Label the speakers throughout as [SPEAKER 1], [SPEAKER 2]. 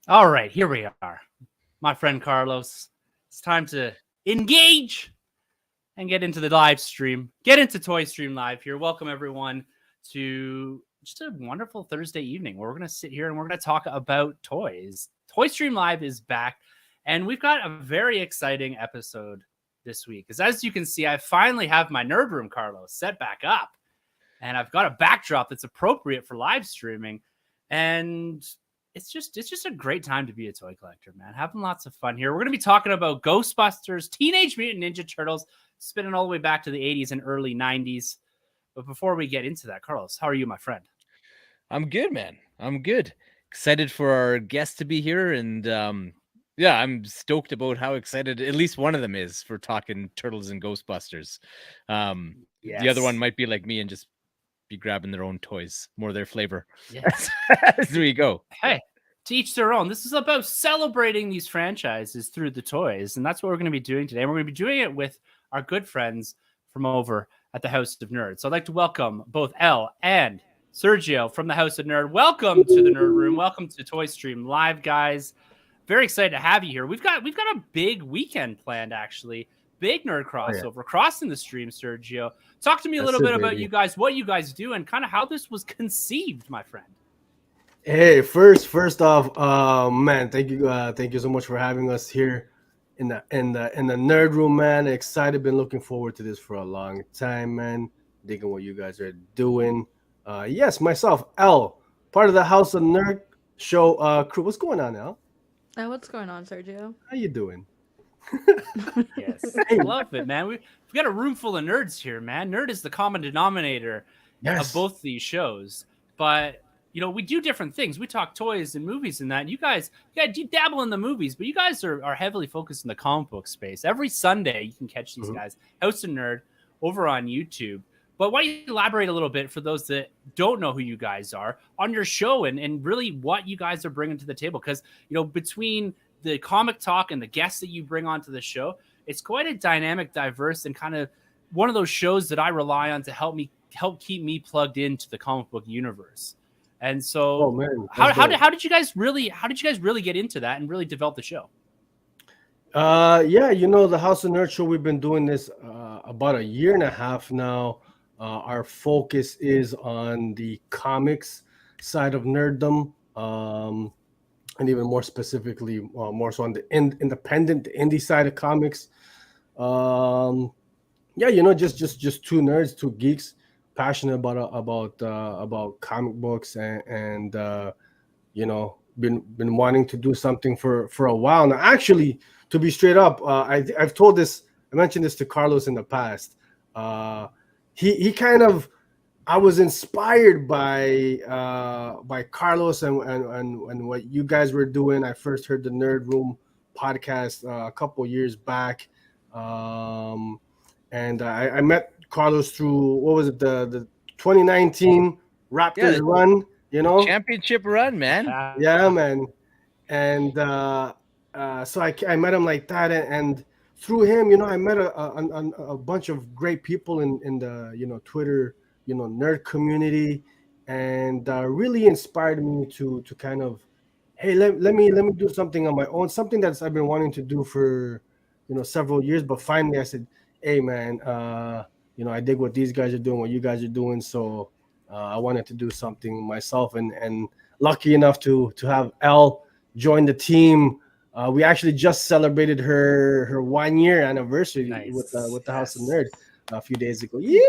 [SPEAKER 1] All right, here we are. My friend Carlos, it's time to engage and get into the live stream. Get into ToyStream Live here. Welcome, everyone, to just a wonderful Thursday evening where we're going to sit here and we're going to talk about toys. ToyStream Live is back, and we've got a very exciting episode this week. Because as you can see, I finally have my nerd room, Carlos, set back up. And I've got a backdrop that's appropriate for live streaming. And it's just a great time to be a toy collector, man. Having lots of fun here. We're going to be talking about Ghostbusters, Teenage Mutant Ninja Turtles, spinning all the way back to the 80s and early 90s. But before we get into that, Carlos, how are you, my friend?
[SPEAKER 2] I'm good, man. I'm good. Excited for our guest to be here. And yeah, I'm stoked about how excited at least one of them is for talking Turtles and Ghostbusters.
[SPEAKER 1] Yes.
[SPEAKER 2] The other one might be like me and just be grabbing their own toys, more their flavor.
[SPEAKER 1] Yes.
[SPEAKER 2] As we go.
[SPEAKER 1] Hey, to each their own. This is about celebrating these franchises through the toys, and that's what we're going to be doing today. And we're going to be doing it with our good friends from over at the House of Nerd. So I'd like to welcome both Elle and Sergio from the House of Nerd. Welcome to the Nerd Room. Welcome to ToyStream Live, guys. Very excited to have you here. We've got a big weekend planned, actually. Big nerd crossover, crossing the stream, Sergio. Talk to me a little bit about you guys, what you guys do, and kind of how this was conceived, my friend.
[SPEAKER 3] Hey, first off, man, thank you so much for having us here in the nerd room, man. Excited, been looking forward to this for a long time, man. Digging what you guys are doing. Yes, myself, Elle, part of the House of Nerd show crew. What's going on, Elle?
[SPEAKER 4] What's going on, Sergio?
[SPEAKER 3] How you doing?
[SPEAKER 1] Yes, I love it, man. We've got a room full of nerds here, man. Nerd is the common denominator of both these shows. But, you know, we do different things. We talk toys and movies and that. And you guys dabble in the movies, but you guys are heavily focused in the comic book space. Every Sunday, you can catch these guys, House of Nerd, over on YouTube. But why don't you elaborate a little bit for those that don't know who you guys are on your show and really what you guys are bringing to the table? Because, you know, between the comic talk and the guests that you bring onto the show, it's quite a dynamic, diverse, and kind of one of those shows that I rely on to help keep me plugged into the comic book universe. And so, how did you guys really get into that and really develop the show?
[SPEAKER 3] Yeah, you know, the House of Nerd show, we've been doing this about a year and a half now. Our focus is on the comics side of nerddom. And even more specifically, more so on the independent, the indie side of comics. Yeah, you know, just two nerds, two geeks, passionate about comic books, and you know, been wanting to do something for a while now. Actually, to be straight up, I've told this, I mentioned this to Carlos in the past. He kind of, I was inspired by Carlos and what you guys were doing. I first heard the Nerd Room podcast a couple years back, and I met Carlos through, what was it, the 2019 Raptors run, you know,
[SPEAKER 2] championship run, man.
[SPEAKER 3] Yeah, man. And so I met him like that, and through him, you know, I met a bunch of great people in the, you know, Twitter, you know, nerd community, and really inspired me to kind of, hey, let me do something on my own, something that's I've been wanting to do for, you know, several years. But finally I said, hey man, you know, I dig what these guys are doing, what you guys are doing, so I wanted to do something myself, and lucky enough to have Elle join the team. We actually just celebrated her 1 year anniversary with the House of Nerd a few days ago. Yeah,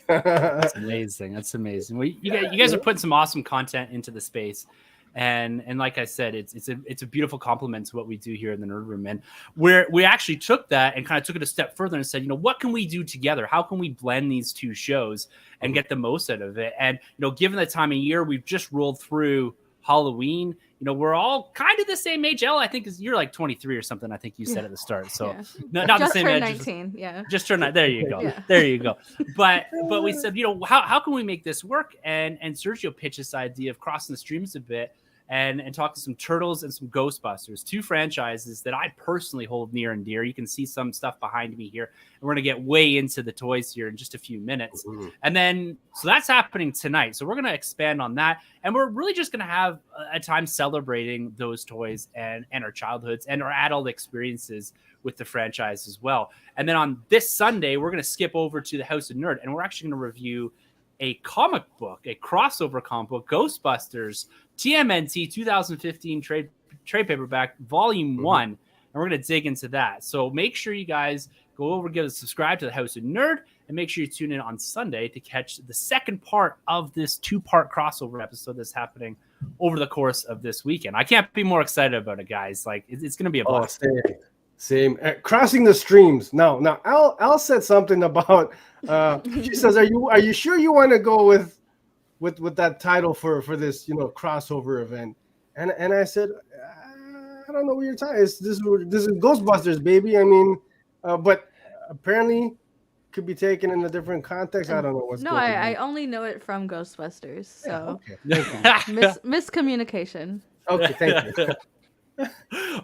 [SPEAKER 1] That's amazing. Well, you guys are putting some awesome content into the space, And like I said, it's a beautiful compliment to what we do here in the Nerd Room. And we actually took that and kind of took it a step further and said, what can we do together? How can we blend these two shows and get the most out of it? And given the time of year, we've just rolled through Halloween. We're all kind of the same age. Elle, I think you're like 23 or something. I think you said at the start. So not
[SPEAKER 4] just
[SPEAKER 1] the same
[SPEAKER 4] turned
[SPEAKER 1] age.
[SPEAKER 4] 19. Yeah.
[SPEAKER 1] Just turned 19. There you go.
[SPEAKER 4] Yeah.
[SPEAKER 1] There you go. But we said, how can we make this work? And Sergio pitched this idea of crossing the streams a bit and talk to some Turtles and some Ghostbusters, two franchises that I personally hold near and dear. You can see some stuff behind me here. And we're going to get way into the toys here in just a few minutes. Mm-hmm. And then, so that's happening tonight. So we're going to expand on that. And we're really just going to have a time celebrating those toys and our childhoods and our adult experiences with the franchise as well. And then on this Sunday, we're going to skip over to the House of Nerd, and we're actually going to review a comic book, a crossover comic book, Ghostbusters TMNT 2015 trade paperback, Volume 1. And we're going to dig into that. So make sure you guys go over, subscribe to the House of Nerd, and make sure you tune in on Sunday to catch the second part of this 2-part crossover episode that's happening over the course of this weekend. I can't be more excited about it, guys. Like, it's going to be a blast.
[SPEAKER 3] Same. Crossing the streams. Now, Al said something about. She says, "Are you sure you want to go with that title for this crossover event?" And I said, "I don't know what you're talking. This is Ghostbusters, baby. I mean, but apparently could be taken in a different context. I don't know what's going on.
[SPEAKER 4] I only know it from Ghostbusters, so
[SPEAKER 3] okay.
[SPEAKER 4] miscommunication.
[SPEAKER 3] Okay, thank you."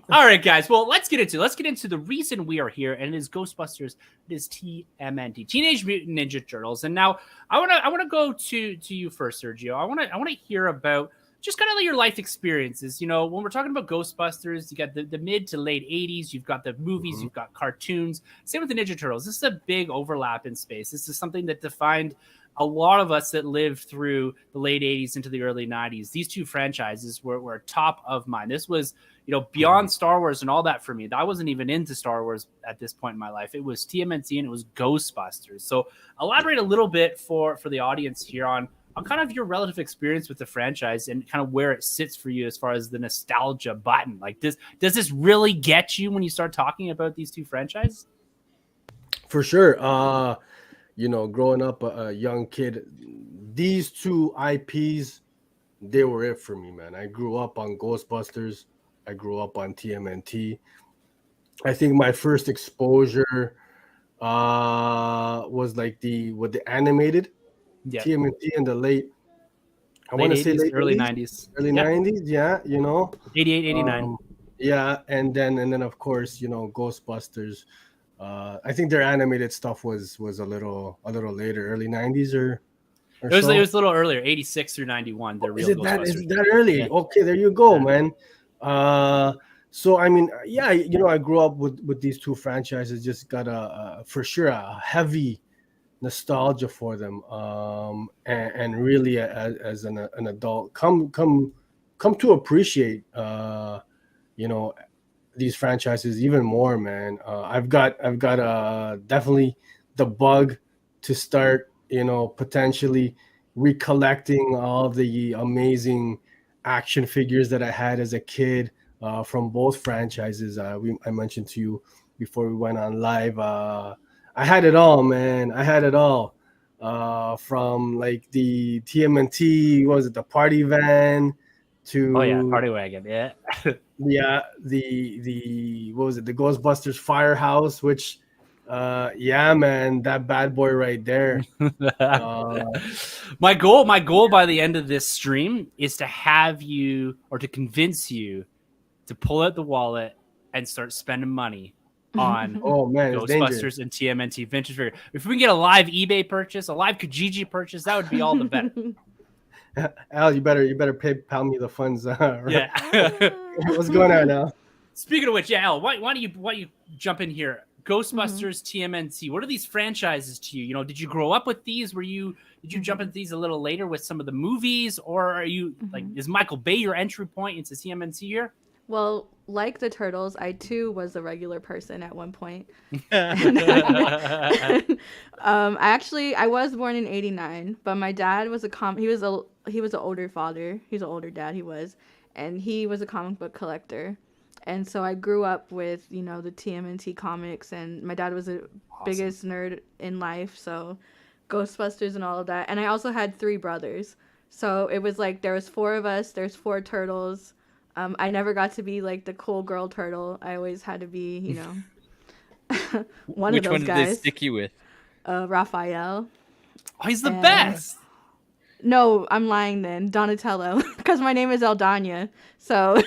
[SPEAKER 1] All right, guys. Well, let's get into the reason we are here, and it is Ghostbusters. It is TMNT, Teenage Mutant Ninja Turtles. And now I want to go to you first, Sergio. I want to hear about just kind of like your life experiences. When we're talking about Ghostbusters, you got the mid to late 80s. You've got the movies, you've got cartoons. Same with the Ninja Turtles. This is a big overlap in space. This is something that defined a lot of us that lived through the late 80s into the early 90s. These two franchises were top of mind. This was, beyond Star Wars and all that for me. I wasn't even into Star Wars at this point in my life. It was TMNT and it was Ghostbusters. So elaborate a little bit for the audience here on kind of your relative experience with the franchise and kind of where it sits for you as far as the nostalgia button. Like, does this really get you when you start talking about these two franchises?
[SPEAKER 3] For sure. Growing up a young kid, these two IPs, they were it for me, man. I grew up on Ghostbusters. I grew up on TMNT. I think my first exposure was like the animated TMNT in the late, I want to say late
[SPEAKER 1] early 90s.
[SPEAKER 3] Early 90s, yeah,
[SPEAKER 1] 88, 89.
[SPEAKER 3] Yeah, and then of course, Ghostbusters. I think their animated stuff was a little later, early 90s or
[SPEAKER 1] it was a little earlier, 86 through 91. The real Ghostbusters.
[SPEAKER 3] Is it that early? Yeah. Okay, there you go, man. So I mean, yeah, I grew up with these two franchises. Just got for sure a heavy nostalgia for them, and really as an adult, come to appreciate, these franchises even more, man. I've got definitely the bug to start, potentially recollecting all the amazing action figures that I had as a kid from both franchises. I mentioned to you before we went on live. I had it all, man. I had it all. From like the TMNT, what was it, the party van, to
[SPEAKER 1] party wagon, yeah.
[SPEAKER 3] Yeah, the what was it, the Ghostbusters firehouse, which man, that bad boy right there.
[SPEAKER 1] My goal by the end of this stream is to have you, or to convince you, to pull out the wallet and start spending money on Ghostbusters and TMNT vintage figure. If we can get a live eBay purchase, a live Kijiji purchase, that would be all the better.
[SPEAKER 3] Al, you better PayPal me the funds. Right?
[SPEAKER 1] Yeah.
[SPEAKER 3] What's going on now?
[SPEAKER 1] Speaking of which, Al, why don't you jump in here? Ghostbusters TMNT. What are these franchises to you? Did you grow up with these? Did you jump into these a little later with some of the movies, or are you like, is Michael Bay your entry point into TMNT here?
[SPEAKER 4] Well, like the Turtles, I too was a regular person at one point. I was born in '89, but my dad was an older father. He's an older dad. He was, and he was a comic book collector. And so I grew up with, the TMNT comics, and my dad was the biggest nerd in life, so Ghostbusters and all of that. And I also had 3 brothers. So it was like there was 4 of us, there's 4 turtles. I never got to be like the cool girl turtle. I always had to be, one
[SPEAKER 2] Which
[SPEAKER 4] of those
[SPEAKER 2] one did
[SPEAKER 4] guys.
[SPEAKER 2] they stick you with?
[SPEAKER 4] Raphael.
[SPEAKER 1] Oh, he's the best.
[SPEAKER 4] No, I'm lying then. Donatello, because my name is Eldanya. So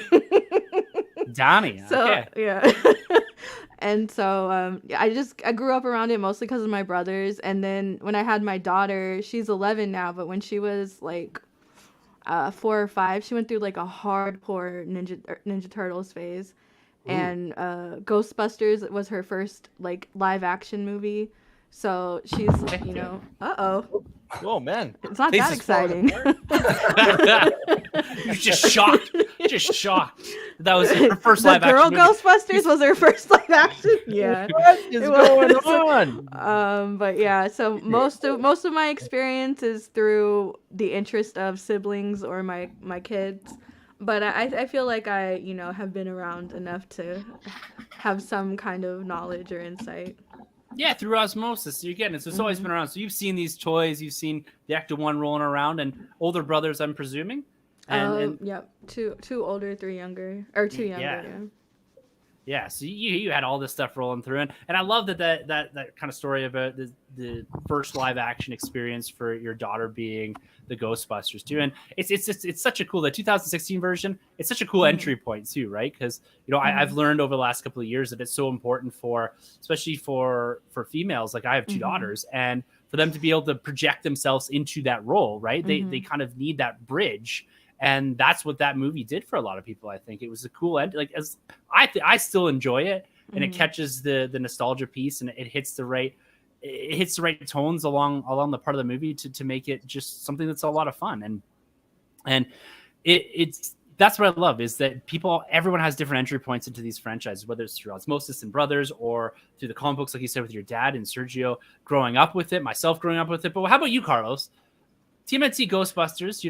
[SPEAKER 1] Donnie. Okay.
[SPEAKER 4] yeah. And so I grew up around it mostly because of my brothers. And then when I had my daughter, she's 11 now, but when she was like 4 or 5, she went through like a hardcore Ninja Turtles phase. Ooh. And Ghostbusters was her first like live action movie. So she's,
[SPEAKER 2] Oh man,
[SPEAKER 4] it's not that exciting.
[SPEAKER 1] You're just shocked. That was her first live action movie.
[SPEAKER 4] The girl Ghostbusters was her first live action. Yeah.
[SPEAKER 2] What is going on?
[SPEAKER 4] But yeah, so most of my experience is through the interest of siblings or my kids. But I feel like I, have been around enough to have some kind of knowledge or insight.
[SPEAKER 1] Yeah, through osmosis. You're getting it. So it's always been around. So you've seen these toys. You've seen the Ecto 1 rolling around, and older brothers, I'm presuming. And
[SPEAKER 4] yep, 2 older, 3 younger, or 2 younger.
[SPEAKER 1] Yeah.
[SPEAKER 4] Yeah.
[SPEAKER 1] Yeah, so you had all this stuff rolling through, and I love that kind of story about the first live action experience for your daughter being the Ghostbusters too, and it's such a cool, the 2016 version. It's such a cool entry point too, right? Because I've learned over the last couple of years that it's so important especially for females. Like I have 2 daughters, and for them to be able to project themselves into that role, right? They kind of need that bridge. And that's what that movie did for a lot of people. I think it was a cool end. Like I still enjoy it, and it catches the nostalgia piece, and it hits the right tones along the part of the movie to make it just something that's a lot of fun. And it's that's what I love, is that everyone has different entry points into these franchises, whether it's through osmosis and brothers or through the comic books, like you said, with your dad and Sergio growing up with it, myself growing up with it. But how about you, Carlos? TMNT Ghostbusters,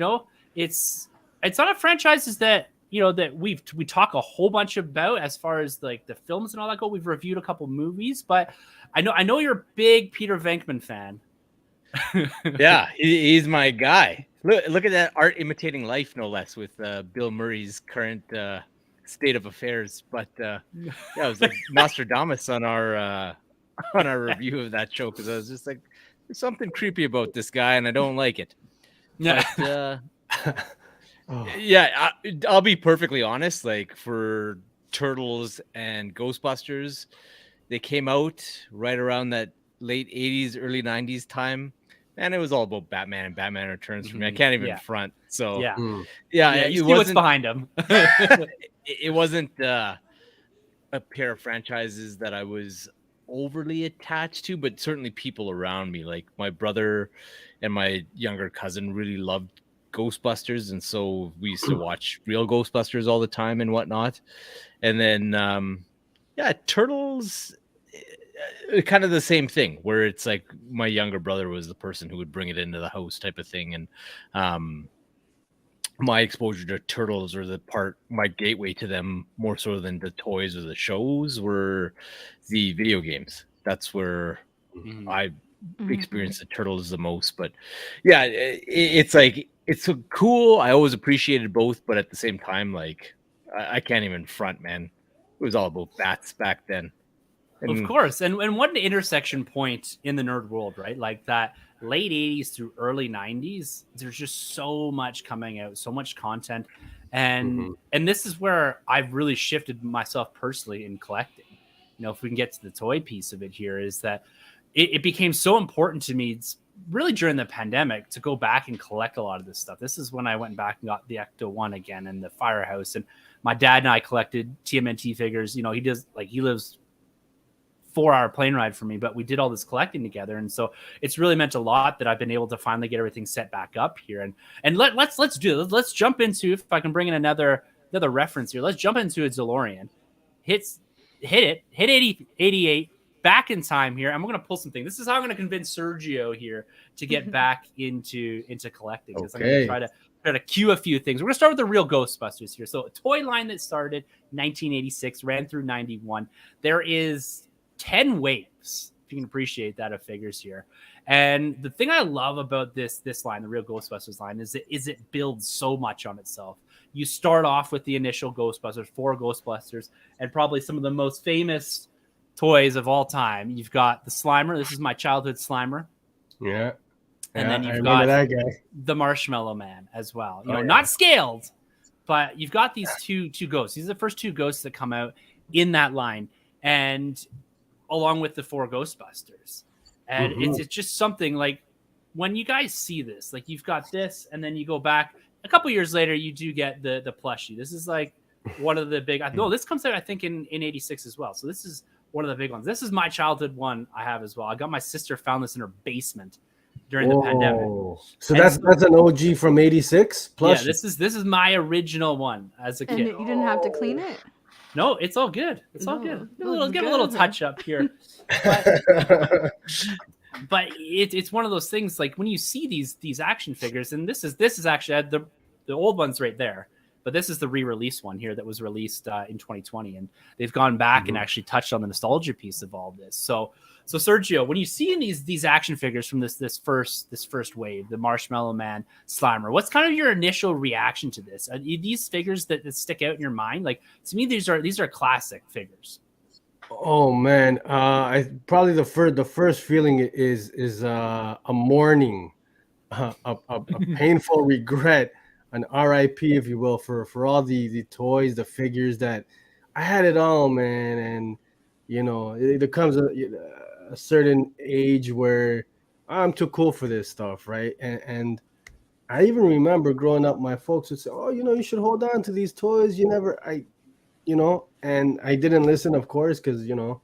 [SPEAKER 1] it's not a franchise that we talk a whole bunch about as far as like the films and all that go. We've reviewed a couple movies, but I know you're a big Peter Venkman fan.
[SPEAKER 2] Yeah, he's my guy. Look at that art imitating life, no less, with Bill Murray's current state of affairs. But it was like Nostradamus on our review of that show, because I was just like, there's something creepy about this guy, and I don't like it.
[SPEAKER 1] Yeah.
[SPEAKER 2] But, yeah, I'll be perfectly honest. Like for Turtles and Ghostbusters, they came out right around that late 80s, early 90s time. And it was all about Batman and Batman Returns for me. I can't even front. So yeah,
[SPEAKER 1] you see what's behind him.
[SPEAKER 2] It wasn't a pair of franchises that I was overly attached to, but certainly people around me, like my brother and my younger cousin, really loved Ghostbusters, and so we used to watch real Ghostbusters all the time and whatnot. And then Turtles, kind of the same thing, where it's like my younger brother was the person who would bring it into the house type of thing. And my exposure to Turtles, or my gateway to them more so than the toys or the shows, were the video games. That's where I experienced the Turtles the most. But yeah, it's like, it's so cool. I always appreciated both, but at the same time, like I can't even front, man. It was all about bats back then. And
[SPEAKER 1] of course. And what an intersection point in the nerd world, right? Like that late 80s through early 90s, there's just so much coming out, so much content. And this is where I've really shifted myself personally in collecting. If we can get to the toy piece of it here, is that it became so important to me really during the pandemic to go back and collect a lot of this stuff. This is when I went back and got the Ecto 1 again and the Firehouse. And my dad and I collected TMNT figures. He lives 4-hour plane ride for me, but we did all this collecting together. And so it's really meant a lot that I've been able to finally get everything set back up here. And let's jump into, if I can bring in another reference here, let's jump into a DeLorean. Hit 88. back in time here, and we're going to pull something. This is how I'm going to convince Sergio here to get back into collecting. I'm going to try to cue a few things. We're going to start with the real Ghostbusters here. So a toy line that started 1986, ran through 91. There is 10 waves, if you can appreciate that, of figures here. And the thing I love about this line, the real Ghostbusters line, is it builds so much on itself. You start off with the initial Ghostbusters, 4 Ghostbusters, and probably some of the most famous toys of all time. You've got the Slimer. This is my childhood Slimer.
[SPEAKER 3] Yeah.
[SPEAKER 1] And then you've got that guy, the Marshmallow Man, as well. You know, not scaled, but you've got these two ghosts. These are the first 2 ghosts that come out in that line, and along with the 4 Ghostbusters. And it's just something like, when you guys see this, like, you've got this, and then you go back a couple years later, you do get the plushie. This is like one of the big. No, this comes out, I think, in '86 as well. So this is one of the big ones. This is my childhood one I have as well. I got my sister found this in her basement during the pandemic.
[SPEAKER 3] So that's an OG from '86.
[SPEAKER 1] Yeah, this is my original one as a kid.
[SPEAKER 4] And you didn't have to clean it?
[SPEAKER 1] No, it's all good. It's all good. Give a little touch up here. But it's one of those things, like, when you see these action figures, and this is actually the old one's right there, but this is the re-release one here that was released in 2020, and they've gone back and actually touched on the nostalgia piece of all this. So Sergio, when you see these action figures from this first wave, the Marshmallow Man, Slimer, what's kind of your initial reaction to this? Are these figures that stick out in your mind? Like, to me, these are classic figures.
[SPEAKER 3] Oh man, I probably the first feeling is a mourning, a painful regret, an RIP, if you will, for all the toys, the figures that I had it all, man. And you know, there comes a certain age where I'm too cool for this stuff, right? And I even remember growing up, my folks would say, "Oh, you know, you should hold on to these toys. You know," and I didn't listen, of course, because, you know,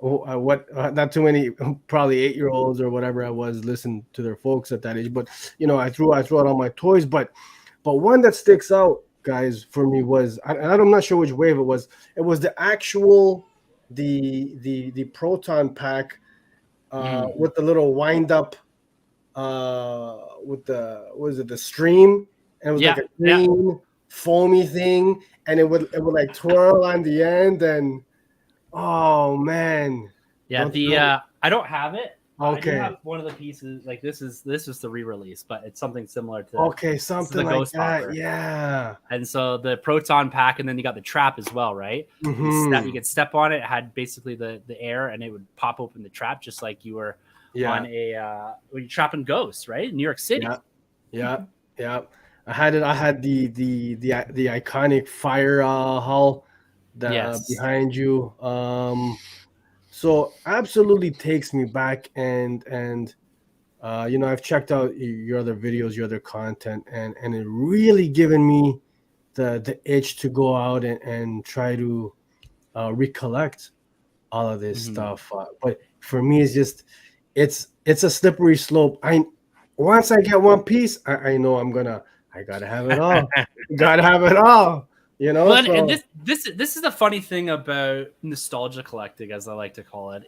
[SPEAKER 3] not too many, probably 8-year-olds or whatever I was, listened to their folks at that age. But, you know, I threw out all my toys. But one that sticks out, guys, for me was, I'm not sure which wave it was. It was the actual the proton pack with the little wind up with the stream, and it was like a green foamy thing, and it would like twirl on the end. And oh man,
[SPEAKER 1] I don't have it.
[SPEAKER 3] Okay,
[SPEAKER 1] I do have one of the pieces. Like, this is the re-release, but it's something similar to
[SPEAKER 3] something like that. Yeah.
[SPEAKER 1] And so the proton pack, and then you got the trap as well, right? You could step on it. It had basically the air, and it would pop open the trap, just like you were on a when you're trapping ghosts, right? In New York City.
[SPEAKER 3] Yeah. I had the iconic fire hull behind you. So absolutely takes me back, and you know, I've checked out your other videos, your other content, and it really given me the itch to go out and try to recollect all of this stuff. But for me, it's just it's a slippery slope. Once I get one piece, I know I gotta have it all. Gotta have it all. You know.
[SPEAKER 1] Well, and this is the funny thing about nostalgia collecting, as I like to call it.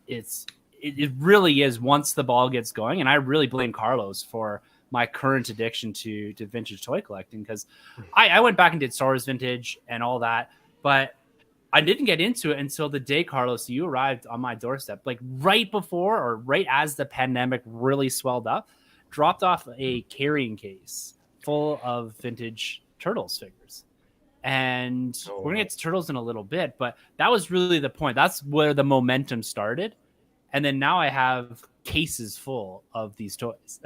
[SPEAKER 1] It really is, once the ball gets going, and I really blame Carlos for my current addiction to vintage toy collecting, because I went back and did Star Wars vintage and all that, but I didn't get into it until the day, Carlos, you arrived on my doorstep, like right before or right as the pandemic really swelled up, dropped off a carrying case full of vintage Turtles figures. And we're going to get to Turtles in a little bit, but that was really the point. That's where the momentum started. And then now I have cases full of these toys.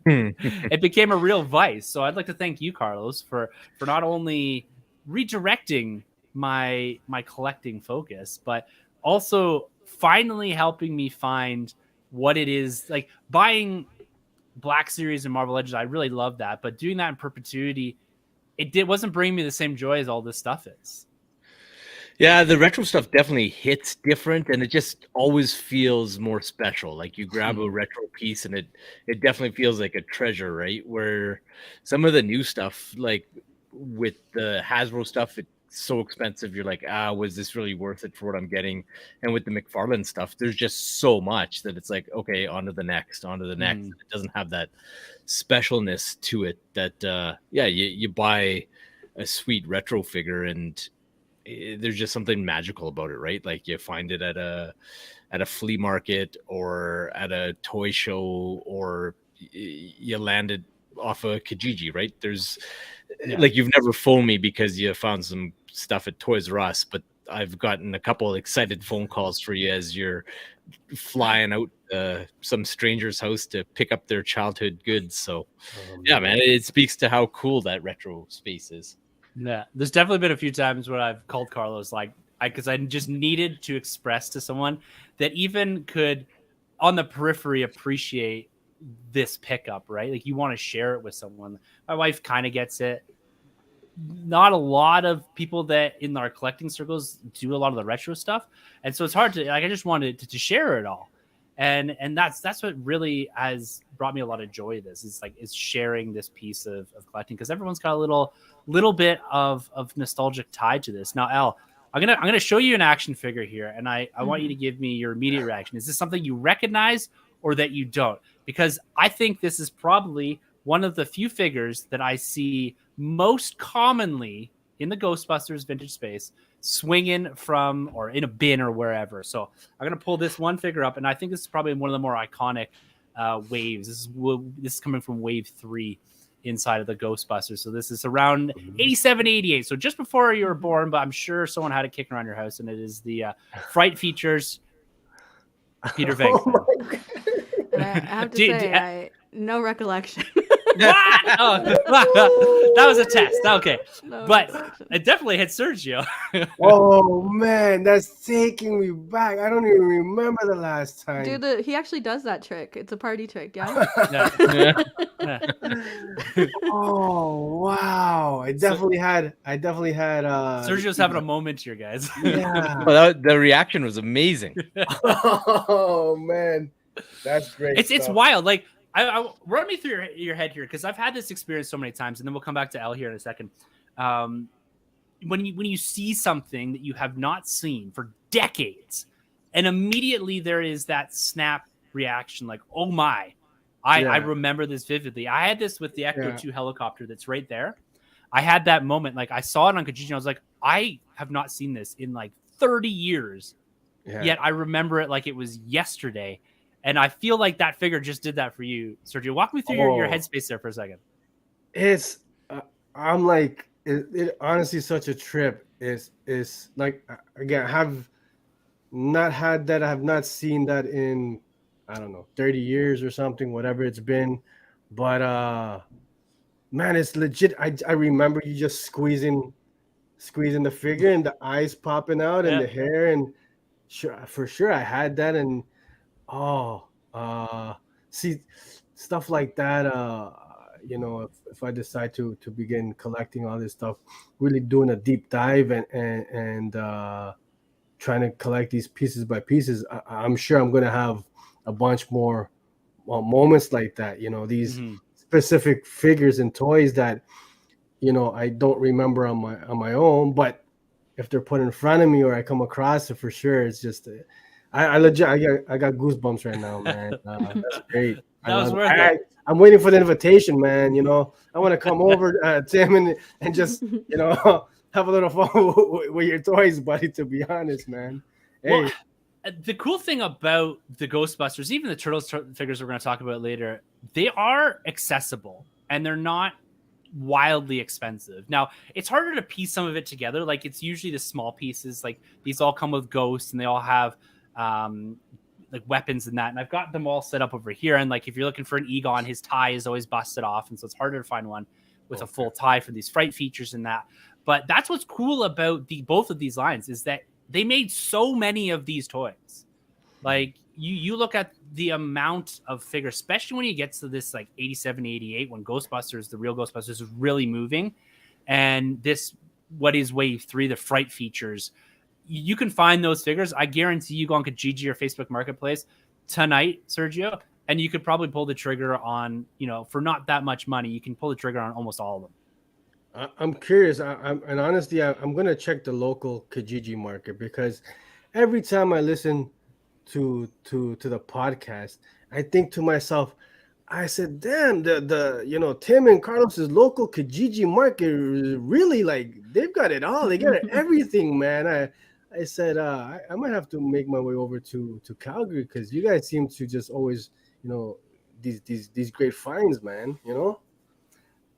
[SPEAKER 1] It became a real vice. So I'd like to thank you, Carlos, for not only redirecting my collecting focus, but also finally helping me find what it is. Like, buying Black Series and Marvel Legends, I really love that. But doing that in perpetuity, it wasn't bringing me the same joy as all this stuff is.
[SPEAKER 2] Yeah, the retro stuff definitely hits different, and it just always feels more special. Like, you grab a retro piece, and it definitely feels like a treasure, right? Where some of the new stuff, like with the Hasbro stuff, it so expensive. You're like, was this really worth it for what I'm getting? And with the McFarlane stuff, there's just so much that it's like, okay, on to the next. It doesn't have that specialness to it that, you buy a sweet retro figure and there's just something magical about it, right? Like you find it at a flea market or at a toy show, or you landed off a Kijiji, right? There's like, you've never phoned me because you found some stuff at Toys R Us, but I've gotten a couple of excited phone calls for you as you're flying out some stranger's house to pick up their childhood goods. So yeah, man, it speaks to how cool that retro space is.
[SPEAKER 1] Yeah, there's definitely been a few times when I've called Carlos, like, because I just needed to express to someone that even could, on the periphery, appreciate this pickup, right? Like, you want to share it with someone. My wife kind of gets it. Not a lot of people that in our collecting circles do a lot of the retro stuff, and so it's hard to, like, I just wanted to share it all, and that's what really has brought me a lot of joy. This is sharing this piece of collecting, because everyone's got a little bit of nostalgic tied to this. Now, Al, I'm gonna show you an action figure here, and I want you to give me your immediate reaction. Is this something you recognize or that you don't? Because I think this is probably one of the few figures that I see most commonly in the Ghostbusters vintage space, swinging from or in a bin or wherever. So I'm going to pull this one figure up, and I think this is probably one of the more iconic waves. This is coming from wave 3 inside of the Ghostbusters. So this is around 87, 88. So just before you were born, but I'm sure someone had it kicking around your house, and it is the Fright Features Peter Venkman.
[SPEAKER 4] I have to say, no recollection.
[SPEAKER 1] What? Oh, that was a test. Okay, no, but it definitely hit Sergio.
[SPEAKER 3] Oh man, that's taking me back. I don't even remember the last time.
[SPEAKER 4] Dude, he actually does that trick. It's a party trick, yeah.
[SPEAKER 3] Oh wow! I definitely had.
[SPEAKER 1] Sergio's having a moment here, guys.
[SPEAKER 2] Yeah. Well, the reaction was amazing.
[SPEAKER 3] Oh man, that's great.
[SPEAKER 1] It's wild. Like, I run me through your head here, because I've had this experience so many times, and then we'll come back to Elle here in a second. When you see something that you have not seen for decades, and immediately there is that snap reaction, like, oh my, I remember this vividly. I had this with the Ecto 2 helicopter that's right there. I had that moment, like, I saw it on Kijiji, and I was like, I have not seen this in like 30 years, yet I remember it like it was yesterday. And I feel like that figure just did that for you, Sergio. Walk me through your headspace there for a second.
[SPEAKER 3] It's, I'm like, it honestly such a trip. It's like, again, I have not had that. I have not seen that in, I don't know, 30 years or something, whatever it's been. But, man, it's legit. I remember you just squeezing the figure and the eyes popping out and the hair. And for sure I had that. And, see, stuff like that, if I decide to begin collecting all this stuff, really doing a deep dive and trying to collect these pieces by pieces, I'm sure I'm going to have a bunch more moments like that, these specific figures and toys that, I don't remember on my own, but if they're put in front of me or I come across it, for sure, it's just I legit I got goosebumps right now, man. That's great. I'm waiting for the invitation, man. I want to come over, Tim, and just have a little fun with your toys, buddy. To be honest, man. Hey.
[SPEAKER 1] Well, the cool thing about the Ghostbusters, even the Turtles figures we're going to talk about later, they are accessible and they're not wildly expensive. Now, it's harder to piece some of it together. Like, it's usually the small pieces. Like, these all come with ghosts and they all have like weapons and that, and I've got them all set up over here. And like, if you're looking for an Egon, his tie is always busted off, and so it's harder to find one with a full tie for these Fright Features and that. But that's what's cool about both of these lines, is that they made so many of these toys. Like, you look at the amount of figures, especially when you get to this like 87, 88, when Ghostbusters, the real Ghostbusters, is really moving, and this, what is wave 3, the Fright Features, you can find those figures. I guarantee you go on Kijiji or Facebook Marketplace tonight, Sergio, and you could probably pull the trigger on, for not that much money, you can pull the trigger on almost all of them.
[SPEAKER 3] I'm curious. And honestly, I'm gonna check the local Kijiji market, because every time I listen to the podcast, I think to myself, I said, "Damn, the Tim and Carlos's local Kijiji market is really, like, they've got it all. They got everything, man." I said, I might have to make my way over to Calgary, because you guys seem to just always, these great finds, man.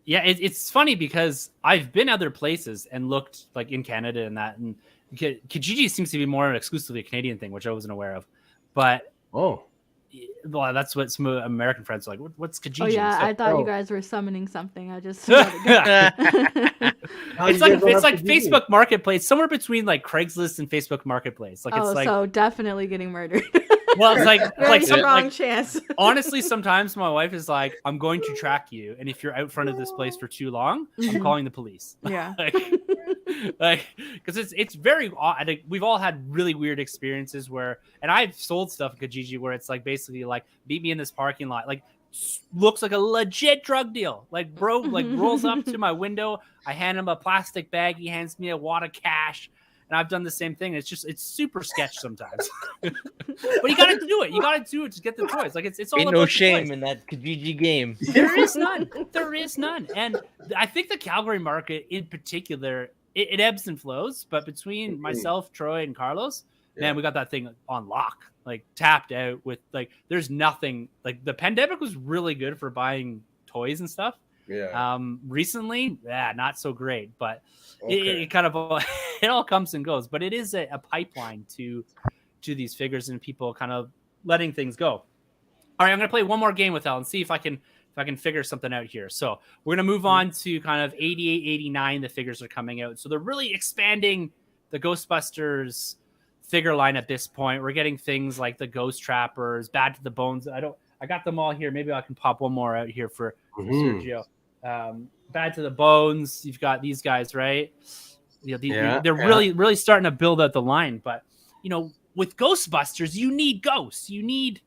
[SPEAKER 1] Yeah, it's funny because I've been other places and looked like in Canada and that, and Kijiji seems to be more exclusively a Canadian thing, which I wasn't aware of. But
[SPEAKER 3] well,
[SPEAKER 1] that's what some American friends are like. What's Kijiji?
[SPEAKER 4] Oh yeah,
[SPEAKER 1] So,
[SPEAKER 4] I thought you guys were summoning something. I just let it go.
[SPEAKER 1] it's like Facebook Marketplace, somewhere between like Craigslist and Facebook Marketplace. Like it's like,
[SPEAKER 4] so definitely getting murdered.
[SPEAKER 1] Well, it's like
[SPEAKER 4] strong chance.
[SPEAKER 1] Honestly, sometimes my wife is like, "I'm going to track you, and if you're out front of this place for too long, I'm calling the police."
[SPEAKER 4] Yeah,
[SPEAKER 1] like because it's very odd. I think we've all had really weird experiences where, and I've sold stuff at Kijiji where it's like basically like, meet me in this parking lot, like looks like a legit drug deal. Like bro, like rolls up to my window, I hand him a plastic bag, he hands me a wad of cash. And I've done the same thing. It's super sketch sometimes. But you got to do it. You got to do it to get the toys. Like it's all
[SPEAKER 2] Ain't
[SPEAKER 1] about
[SPEAKER 2] no
[SPEAKER 1] the
[SPEAKER 2] shame
[SPEAKER 1] toys.
[SPEAKER 2] in that Kijiji game.
[SPEAKER 1] There is none. There is none. And I think the Calgary market in particular, it ebbs and flows. But between myself, Troy, and Carlos, man, we got that thing on lock, like tapped out with like, there's nothing. Like the pandemic was really good for buying toys and stuff.
[SPEAKER 3] Yeah.
[SPEAKER 1] Recently, not so great, but it kind of it all comes and goes. But it is a pipeline to these figures and people kind of letting things go. All right, I'm gonna play one more game with Al and see if I can figure something out here. So we're gonna move on to kind of 88, 89. The figures are coming out, so they're really expanding the Ghostbusters figure line at this point. We're getting things like the Ghost Trappers, Bad to the Bones. I got them all here. Maybe I can pop one more out here for Sergio. Bad to the Bones. You've got these guys, right? They're really starting to build out the line. But with Ghostbusters, you need ghosts. You need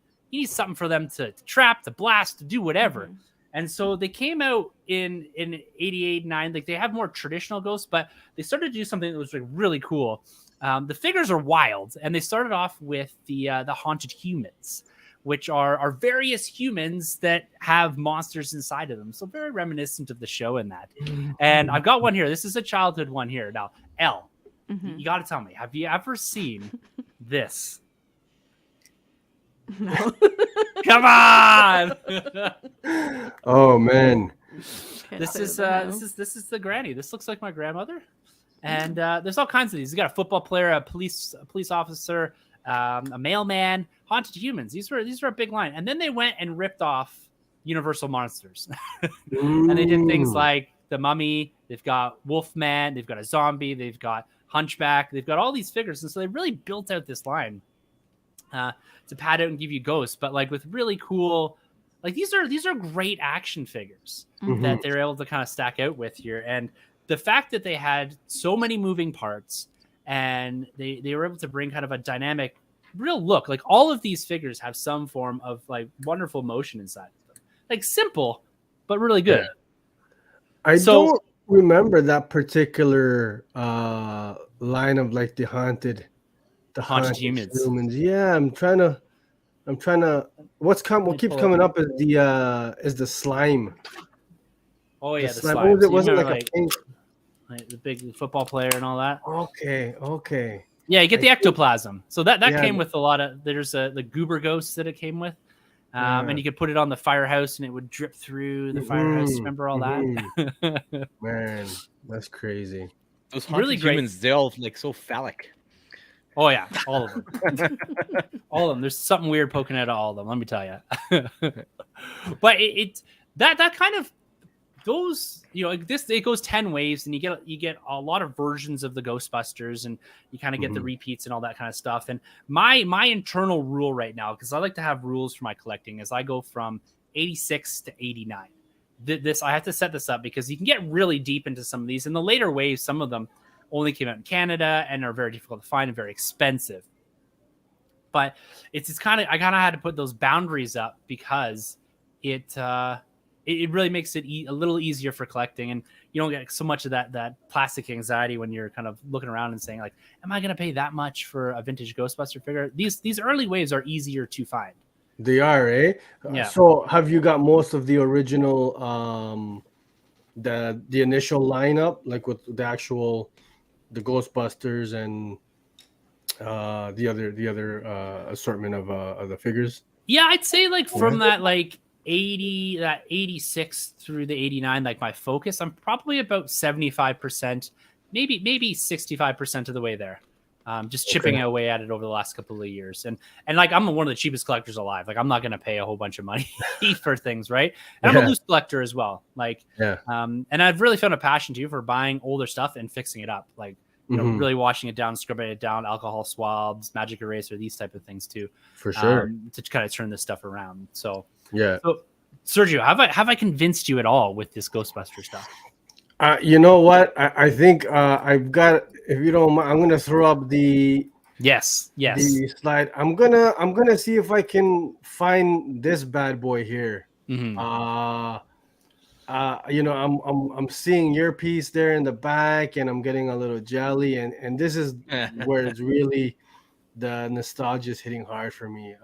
[SPEAKER 1] something for them to trap, to blast, to do whatever. Mm-hmm. And so they came out in 88, 9. Like they have more traditional ghosts, but they started to do something that was like really cool. The figures are wild, and they started off with the haunted humans, which are various humans that have monsters inside of them. So very reminiscent of the show in that. And I've got one here. This is a childhood one here. Now, Elle, you got to tell me, have you ever seen this?
[SPEAKER 4] No.
[SPEAKER 1] Come on!
[SPEAKER 3] Oh man.
[SPEAKER 1] This is the granny. This looks like my grandmother. And there's all kinds of these. You got a football player, a police officer, a mailman, haunted humans. These were a big line. And then they went and ripped off Universal monsters. And they did things like the Mummy. They've got Wolfman. They've got a zombie. They've got Hunchback. They've got all these figures. And so they really built out this line to pad out and give you ghosts. But like with really cool, like these are great action figures that they're able to kind of stack out with here. And the fact that they had so many moving parts and they were able to bring kind of a dynamic, real look. Like all of these figures have some form of like wonderful motion inside of them. Like simple, but really good.
[SPEAKER 3] I don't remember that particular line of like the haunted humans. Yeah, I'm trying to. What keeps coming up is the slime.
[SPEAKER 1] Oh yeah, the
[SPEAKER 3] slime.
[SPEAKER 1] Slime.
[SPEAKER 3] It wasn't like a pink.
[SPEAKER 1] Like the big football player and all that.
[SPEAKER 3] Okay.
[SPEAKER 1] Yeah, you get the ectoplasm. So that came with a lot of. There's the goober ghosts that it came with, and you could put it on the firehouse and it would drip through the firehouse. Remember all that?
[SPEAKER 3] Man, that's crazy.
[SPEAKER 2] Those haunted really humans, they're all like so phallic.
[SPEAKER 1] Oh yeah, all of them. All of them. There's something weird poking out of all of them. Let me tell you. But that kind of. Those, it goes 10 waves, and you get a lot of versions of the Ghostbusters, and you kind of get the repeats and all that kind of stuff. And my internal rule right now, because I like to have rules for my collecting, is I go from 86 to 89. This I have to set this up because you can get really deep into some of these. In the later waves, some of them only came out in Canada and are very difficult to find and very expensive. But I kind of had to put those boundaries up because it really makes it a little easier for collecting. And, you don't get so much of that plastic anxiety when you're kind of looking around and saying like, am I going to pay that much for a vintage Ghostbuster figure? These early waves are easier to find.
[SPEAKER 3] They are, eh?
[SPEAKER 1] Yeah.
[SPEAKER 3] So have you got most of the original, the initial lineup, like with the Ghostbusters and the other assortment of the figures?
[SPEAKER 1] Yeah, I'd say like from that like 86 through the 89, like my focus, I'm probably about 75%, maybe 65% of the way there. Just chipping away at it over the last couple of years. And like, I'm one of the cheapest collectors alive. Like, I'm not going to pay a whole bunch of money for things. Right. And I'm a loose collector as well. Like, and I've really found a passion too for buying older stuff and fixing it up. Like, you know, really washing it down, scrubbing it down, alcohol swabs, magic eraser, these type of things too.
[SPEAKER 3] For sure.
[SPEAKER 1] To kind of turn this stuff around. So,
[SPEAKER 3] So,
[SPEAKER 1] Sergio, have I convinced you at all with this Ghostbuster stuff?
[SPEAKER 3] You know what? I think I've got. If you don't mind, I'm gonna throw up the the slide. I'm gonna see if I can find this bad boy here. You know, I'm seeing your piece there in the back, and I'm getting a little jelly, and this is where it's really the nostalgia is hitting hard for me.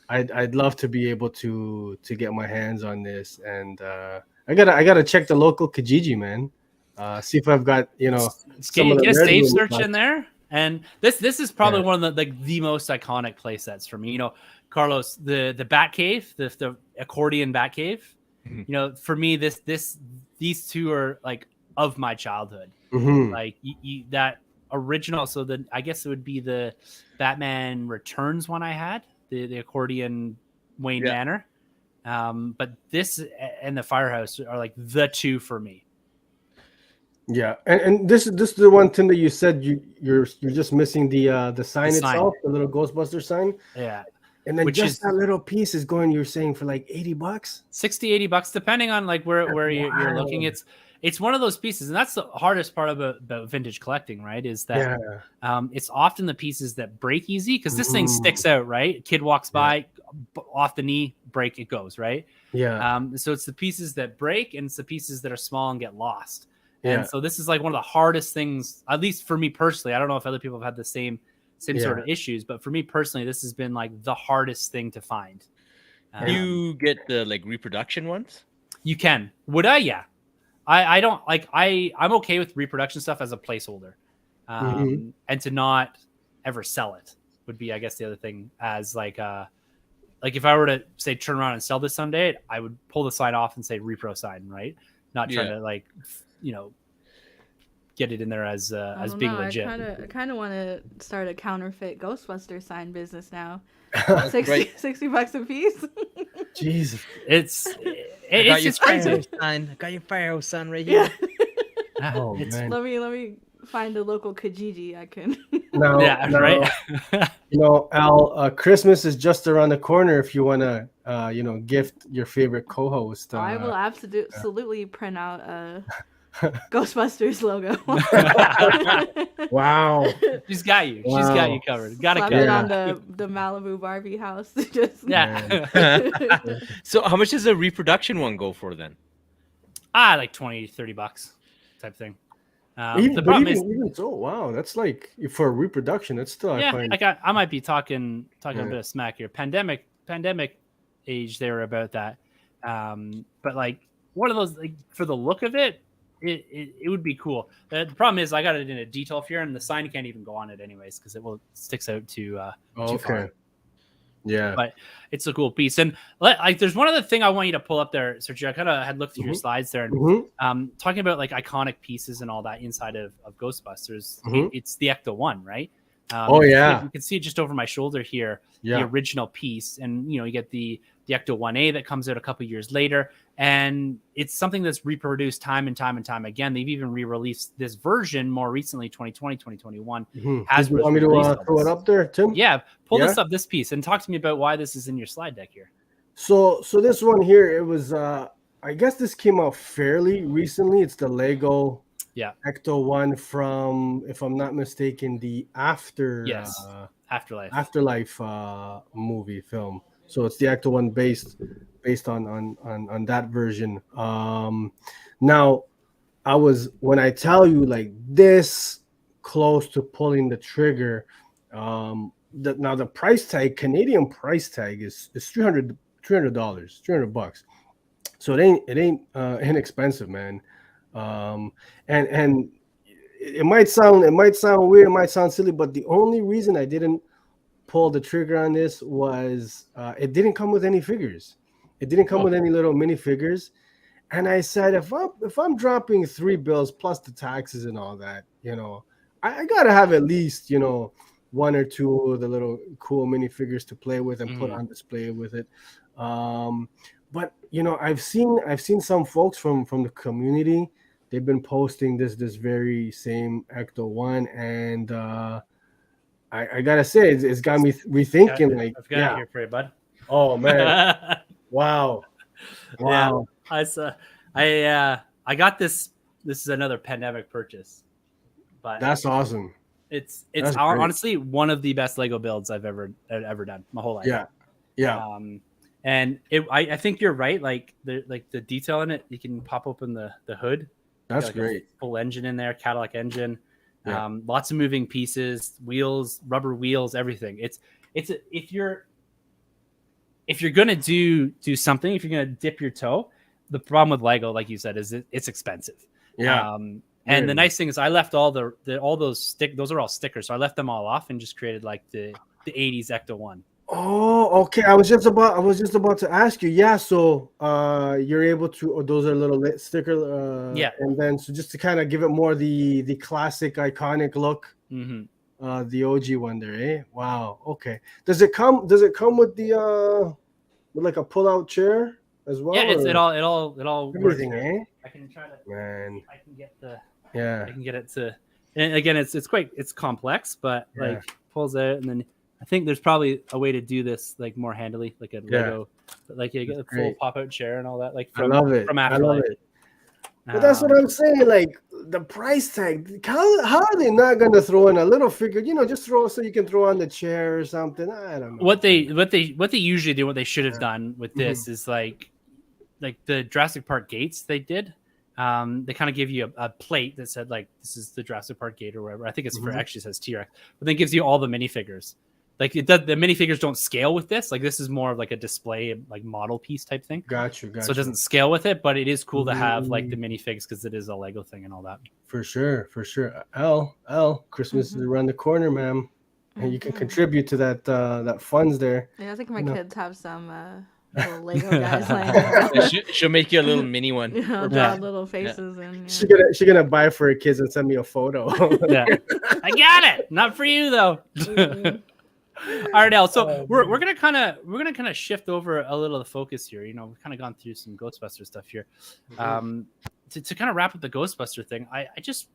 [SPEAKER 3] I'd love to be able to get my hands on this, and I gotta check the local Kijiji, man. See if I've got
[SPEAKER 1] get a safe search in there. And this is probably one of the most iconic play sets for me. You know, Carlos, the Batcave, the accordion Batcave. You know, for me, these two are like of my childhood. Like that original. So I guess it would be the Batman Returns one I had, the accordion Wayne Manor. But this and the Firehouse are like the two for me.
[SPEAKER 3] Yeah, and this is the one thing that you said you're just missing the sign itself, the little Ghostbuster sign.
[SPEAKER 1] Yeah.
[SPEAKER 3] And then that little piece is going, you're saying, for like $80,
[SPEAKER 1] $60-$80, depending on like where you're looking. It's one of those pieces, and that's the hardest part about vintage collecting, right? Is that it's often the pieces that break easy because this thing sticks out, right? Kid walks by, off the knee, break, it goes, right?
[SPEAKER 3] Yeah.
[SPEAKER 1] So it's the pieces that break, and it's the pieces that are small and get lost. And so this is like one of the hardest things, at least for me personally. I don't know if other people have had the same sort of issues, but for me personally, this has been like the hardest thing to find.
[SPEAKER 2] You get the like reproduction ones?
[SPEAKER 1] You can. Would I? Yeah. I don't like, I'm okay with reproduction stuff as a placeholder. And to not ever sell it would be, I guess, the other thing. As like if I were to say turn around and sell this someday, I would pull the sign off and say repro sign, right? Not trying to like, you know, get it in there as being legit.
[SPEAKER 4] I kind of want to start a counterfeit Ghostbuster sign business now. 60 bucks a piece.
[SPEAKER 3] Jesus,
[SPEAKER 1] it's crazy.
[SPEAKER 2] I got your Firehouse sign right here.
[SPEAKER 3] Oh man.
[SPEAKER 4] Let me find a local Kijiji I can.
[SPEAKER 1] Right.
[SPEAKER 3] You know, Al, Christmas is just around the corner. If you want to, gift your favorite co-host.
[SPEAKER 4] I will absolutely print out a Ghostbusters logo.
[SPEAKER 3] Wow.
[SPEAKER 1] She's got you. Wow. She's got you covered. Got
[SPEAKER 4] it on the Malibu Barbie house.
[SPEAKER 2] So how much does a reproduction one go for then?
[SPEAKER 1] Like $20-$30 type thing. The problem is,
[SPEAKER 3] even so, wow, that's like for a reproduction. That's still
[SPEAKER 1] I might be talking a bit of smack here. Pandemic age, they were about that. But like one of those, like for the look of it, it would be cool. The problem is I got it in a detail here, and the sign can't even go on it anyways because it sticks out too far.
[SPEAKER 3] Yeah,
[SPEAKER 1] but it's a cool piece. And like, there's one other thing I want you to pull up there, Sergio. I kind of had looked through your slides there, and talking about like iconic pieces and all that inside of Ghostbusters. It's the Ecto-1, right? You can see it just over my shoulder here. The original piece, and you get the Ecto-1A that comes out a couple years later, and it's something that's reproduced time and time and time again. They've even re-released this version more recently, 2020, 2021.
[SPEAKER 3] Has you want me to throw it up there, Tim?
[SPEAKER 1] Yeah, pull this piece and talk to me about why this is in your slide deck here.
[SPEAKER 3] So this one here, it was I guess this came out fairly recently. It's the Lego Ecto-1 from, if I'm not mistaken, the Afterlife movie film. So it's the Ecto-1 based on that version. Now when I tell you like this close to pulling the trigger. Now the price tag, Canadian price tag is $300, $300. So it ain't inexpensive, man. And it might sound weird, it might sound silly, but the only reason I didn't pull the trigger on this was it didn't come with any figures. It didn't come with any little mini figures. And I said, if I'm dropping $3 plus the taxes and all that, I gotta have at least, one or two of the little cool minifigures to play with and put on display with it. But I've seen some folks from the community. They've been posting this very same Ecto one, and I gotta say it's got me rethinking.
[SPEAKER 1] I've got it here for you, bud.
[SPEAKER 3] Oh man! Wow!
[SPEAKER 1] Yeah, I got this. This is another pandemic purchase, but
[SPEAKER 3] that's awesome.
[SPEAKER 1] It's honestly one of the best Lego builds I've ever done my whole life.
[SPEAKER 3] Yeah.
[SPEAKER 1] And I think you're right. Like the detail in it, you can pop open the hood.
[SPEAKER 3] That's great.
[SPEAKER 1] Full engine in there, Cadillac engine.
[SPEAKER 3] Yeah.
[SPEAKER 1] Lots of moving pieces, wheels, rubber wheels, everything. If you're gonna do something, if you're gonna dip your toe, the problem with Lego, like you said, is it's expensive.
[SPEAKER 3] Yeah.
[SPEAKER 1] And the nice thing is I left all those those are all stickers. So I left them all off and just created like the 80s Ecto one.
[SPEAKER 3] Oh, okay. I was just about to ask you. Yeah, so you're able to those are little sticker
[SPEAKER 1] yeah.
[SPEAKER 3] And then so just to kind of give it more the classic iconic look.
[SPEAKER 1] Mm-hmm.
[SPEAKER 3] The OG one there, eh? Wow. Okay. Does it come with the with like a pull-out chair as well?
[SPEAKER 1] Yeah, it all
[SPEAKER 3] everything,
[SPEAKER 1] works.
[SPEAKER 3] Eh?
[SPEAKER 1] I can try to
[SPEAKER 3] Man.
[SPEAKER 1] I can get the
[SPEAKER 3] Yeah.
[SPEAKER 1] I can get it to, and again, it's complex, but like pulls out, and then I think there's probably a way to do this like more handily, like a Lego, but like you get a full pop-out chair and all that. Like from Afterlife.
[SPEAKER 3] But that's what I'm saying. Like the price tag, how are they not going to throw in a little figure? Just throw so you can throw on the chair or something. I don't know.
[SPEAKER 1] What they usually do, what they should have done with this is like the Jurassic Park gates they did. They kind of give you a plate that said like this is the Jurassic Park gate or whatever. I think it's for actually says T-Rex, but then it gives you all the minifigures. Like the minifigures don't scale with this. Like this is more of like a display, like model piece type thing.
[SPEAKER 3] Gotcha.
[SPEAKER 1] So it doesn't scale with it, but it is cool to have like the minifigs because it is a Lego thing and all that.
[SPEAKER 3] For sure. L, Christmas is around the corner, ma'am, and you can contribute to that funds there.
[SPEAKER 4] Yeah, I think my kids have some little Lego guys like
[SPEAKER 2] she'll make you a little mini one.
[SPEAKER 4] Draw little faces and
[SPEAKER 3] she's gonna buy for her kids and send me a photo.
[SPEAKER 1] Yeah, I got it. Not for you though. All right, El. So we're gonna kind of shift over a little of the focus here. We've kind of gone through some Ghostbuster stuff here. To kind of wrap up the Ghostbuster thing, I just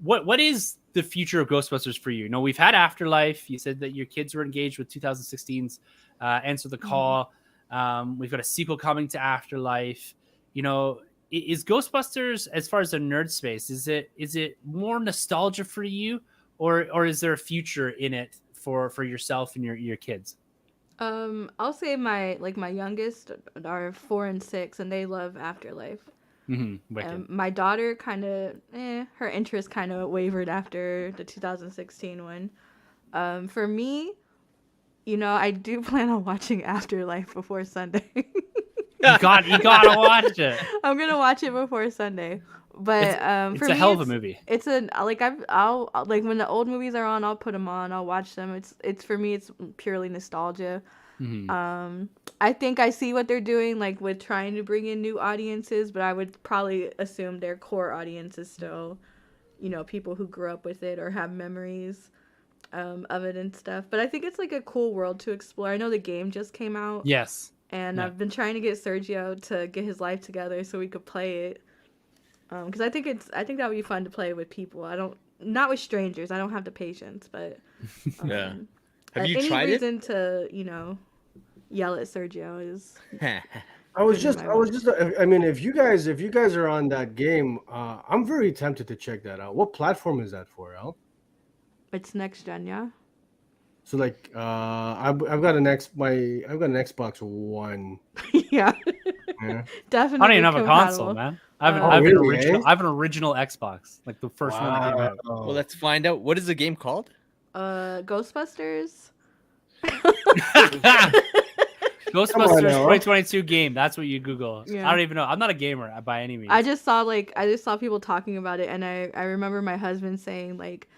[SPEAKER 1] what is the future of Ghostbusters for you? We've had Afterlife. You said that your kids were engaged with 2016's Answer the Call. We've got a sequel coming to Afterlife. Is Ghostbusters, as far as the nerd space, is it more nostalgia for you, or is there a future in it for yourself and your kids?
[SPEAKER 4] I'll say my youngest are 4 and 6, and they love Afterlife. My daughter kind of her interest kind of wavered after the 2016 one. For me, I do plan on watching Afterlife before Sunday.
[SPEAKER 1] You gotta watch it.
[SPEAKER 4] I'm gonna watch it before Sunday. But
[SPEAKER 1] it's
[SPEAKER 4] for
[SPEAKER 1] a
[SPEAKER 4] me,
[SPEAKER 1] hell of a movie.
[SPEAKER 4] It's I'll like when the old movies are on, I'll put them on. I'll watch them. It's for me, it's purely nostalgia. I think I see what they're doing, like with trying to bring in new audiences, but I would probably assume their core audience is still, people who grew up with it or have memories of it and stuff. But I think it's like a cool world to explore. I know the game just came out.
[SPEAKER 1] Yes.
[SPEAKER 4] And I've been trying to get Sergio to get his life together so we could play it. Because I think that would be fun to play with people. Not with strangers. I don't have the patience, but
[SPEAKER 2] yeah. Have you
[SPEAKER 4] any
[SPEAKER 2] tried
[SPEAKER 4] reason to yell at Sergio is.
[SPEAKER 3] I mean, if you guys are on that game, I'm very tempted to check that out. What platform is that for, Al?
[SPEAKER 4] It's next gen, yeah.
[SPEAKER 3] So like, I've got an Xbox One.
[SPEAKER 4] Yeah.
[SPEAKER 3] Yeah.
[SPEAKER 4] Definitely.
[SPEAKER 1] I don't even have a console,
[SPEAKER 4] compatible.
[SPEAKER 1] man. I have,
[SPEAKER 3] Oh,
[SPEAKER 1] I have
[SPEAKER 3] really,
[SPEAKER 1] an original.
[SPEAKER 3] eh?
[SPEAKER 1] I have an original Xbox, like the first one that came out.
[SPEAKER 2] Well, let's find out. What is the game called?
[SPEAKER 4] Ghostbusters.
[SPEAKER 3] Come on
[SPEAKER 1] Ghostbusters
[SPEAKER 3] now.
[SPEAKER 1] 2022 game. That's what you Google.
[SPEAKER 4] Yeah.
[SPEAKER 1] I don't even know. I'm not a gamer by any means.
[SPEAKER 4] I just saw people talking about it, and I remember my husband saying like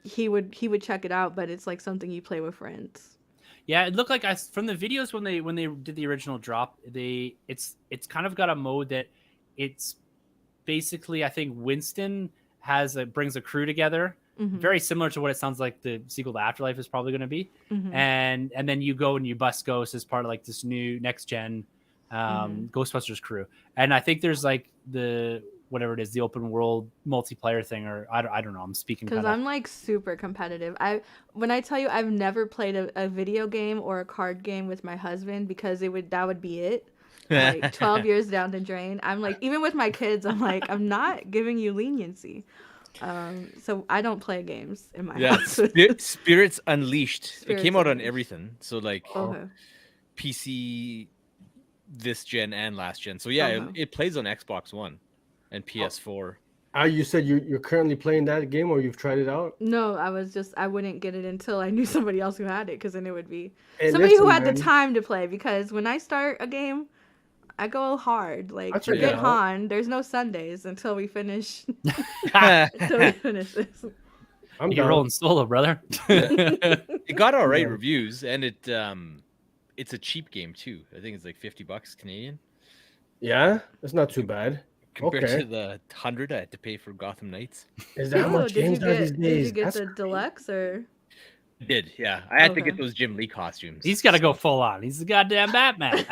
[SPEAKER 4] he would check it out, but it's like something you play with friends.
[SPEAKER 1] Yeah, it looked like from the videos when they did the original drop, it's kind of got a mode that it's basically, I think Winston brings a crew together, very similar to what it sounds like the sequel to Afterlife is probably going to be, and then you go and you bust Ghost as part of like this new next gen Ghostbusters crew, and I think there's like the whatever it is, the open world multiplayer thing, or I don't know. I'm speaking
[SPEAKER 4] because I'm like super competitive. When I tell you I've never played a video game or a card game with my husband because that would be it. Like 12 years down the drain. I'm like, even with my kids, I'm like, I'm not giving you leniency. So I don't play games in my house.
[SPEAKER 2] Spirits Unleashed. It came out on everything. So like PC this gen and last gen. So yeah, it plays on Xbox One and PS4.
[SPEAKER 3] You said you're currently playing that game, or you've tried it out?
[SPEAKER 4] No, I wouldn't get it until I knew somebody else who had it, because then it would be somebody who had the time to play. Because when I start a game, I go hard. Like, forget Han. There's no Sundays until we finish. Until we finish this.
[SPEAKER 1] You're rolling solo, brother.
[SPEAKER 2] It got all right reviews, and it's a cheap game too. I think it's like $50 Canadian.
[SPEAKER 3] Yeah, that's not too bad.
[SPEAKER 2] Compared to the 100 I had to pay for Gotham Knights.
[SPEAKER 3] Is that how much games are these days?
[SPEAKER 4] Did you get the deluxe or?
[SPEAKER 2] I did, yeah. I had to get those Jim Lee costumes.
[SPEAKER 1] He's got to go full on. He's the goddamn Batman.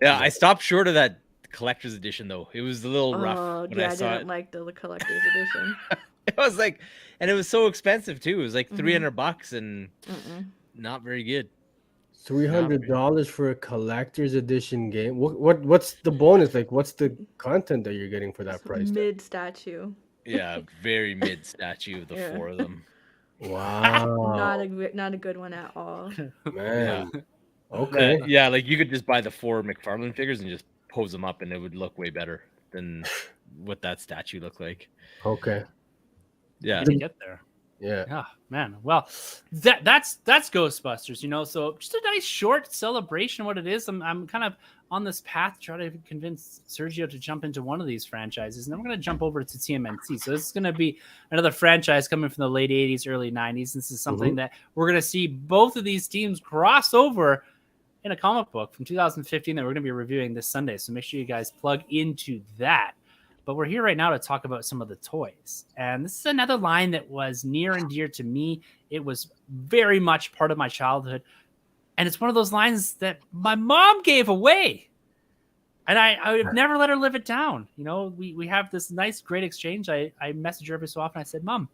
[SPEAKER 2] Yeah, I stopped short of that collector's edition though. It was a little rough.
[SPEAKER 4] Oh, yeah, I didn't like the collector's edition.
[SPEAKER 2] It was like, and it was so expensive too. It was like $300 and not very good.
[SPEAKER 3] $300 for a collector's edition game. What's the bonus? Like, what's the content that you're getting for that price?
[SPEAKER 4] Mid statue.
[SPEAKER 2] Yeah, very mid statue of the four of them.
[SPEAKER 3] Wow.
[SPEAKER 4] Not a good one at all.
[SPEAKER 3] Man. Yeah. Okay.
[SPEAKER 2] Yeah, like you could just buy the 4 McFarlane figures and just pose them up, and it would look way better than what that statue looked like.
[SPEAKER 3] Okay.
[SPEAKER 2] Yeah.
[SPEAKER 1] To get there.
[SPEAKER 3] Yeah,
[SPEAKER 1] man. Well, that's Ghostbusters, you know. So just a nice short celebration of what it is. I'm kind of on this path to try to convince Sergio to jump into one of these franchises, and then we're going to jump over to TMNT. So this is going to be another franchise coming from the late 80s, early 90s. This is something that we're going to see both of these teams cross over in a comic book from 2015 that we're going to be reviewing this Sunday. So make sure you guys plug into that. But we're here right now to talk about some of the toys. And this is another line that was near and dear to me. It was very much part of my childhood. And it's one of those lines that my mom gave away. And I would have never let her live it down. You know, we have this nice, great exchange. I message her every so often. I said, Mom,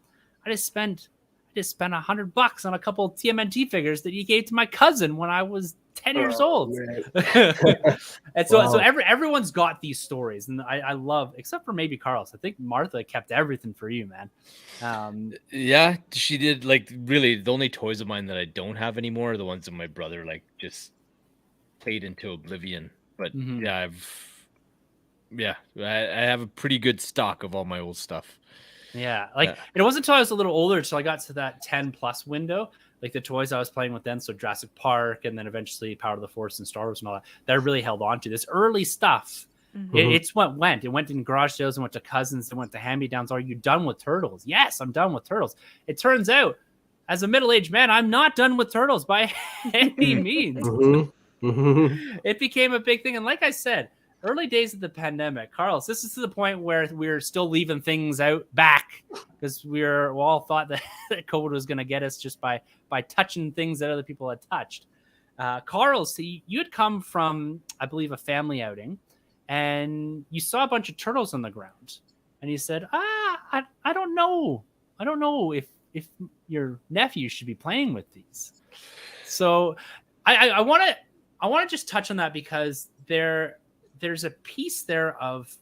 [SPEAKER 1] I just spent $100 on a couple of TMNT figures that you gave to my cousin when I was 10 years old. And so everyone's got these stories, and I love, except for maybe Carlos. I think Martha kept everything for you, man.
[SPEAKER 2] Yeah, she did. Like, really, the only toys of mine that I don't have anymore are the ones that my brother like just played into oblivion. But I have a pretty good stock of all my old stuff.
[SPEAKER 1] Yeah, it wasn't until I was a little older until I got to that 10 plus window, like the toys I was playing with then. So Jurassic Park, and then eventually Power of the Force and Star Wars and all that I really held on to. This early stuff, it's what went. It went in garage sales and went to cousins and went to hand-me-downs. Are you done with Turtles? Yes, I'm done with Turtles. It turns out, as a middle-aged man, I'm not done with Turtles by any means. It became a big thing. And like I said, early days of the pandemic, Carlos, this is to the point where we're still leaving things out back because we all thought that COVID was going to get us just by touching things that other people had touched. Carlos, you had come from, I believe, a family outing, and you saw a bunch of turtles on the ground, and you said, I don't know. I don't know if your nephew should be playing with these. So I want to just touch on that because there's a piece there of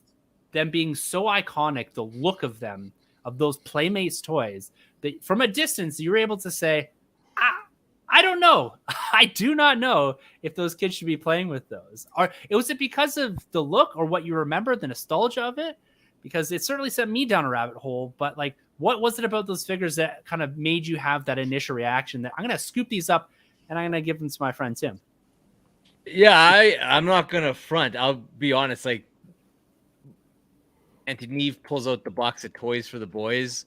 [SPEAKER 1] them being so iconic, the look of them, of those Playmates toys, that from a distance, you're able to say, I don't know. I do not know if those kids should be playing with those. Or was it because of the look or what you remember, the nostalgia of it? Because it certainly sent me down a rabbit hole. But like, what was it about those figures that kind of made you have that initial reaction that I'm going to scoop these up and I'm going to give them to my friend Tim?
[SPEAKER 2] Yeah, I'm not going to front. I'll be honest. Like, Auntie Neve pulls out the box of toys for the boys,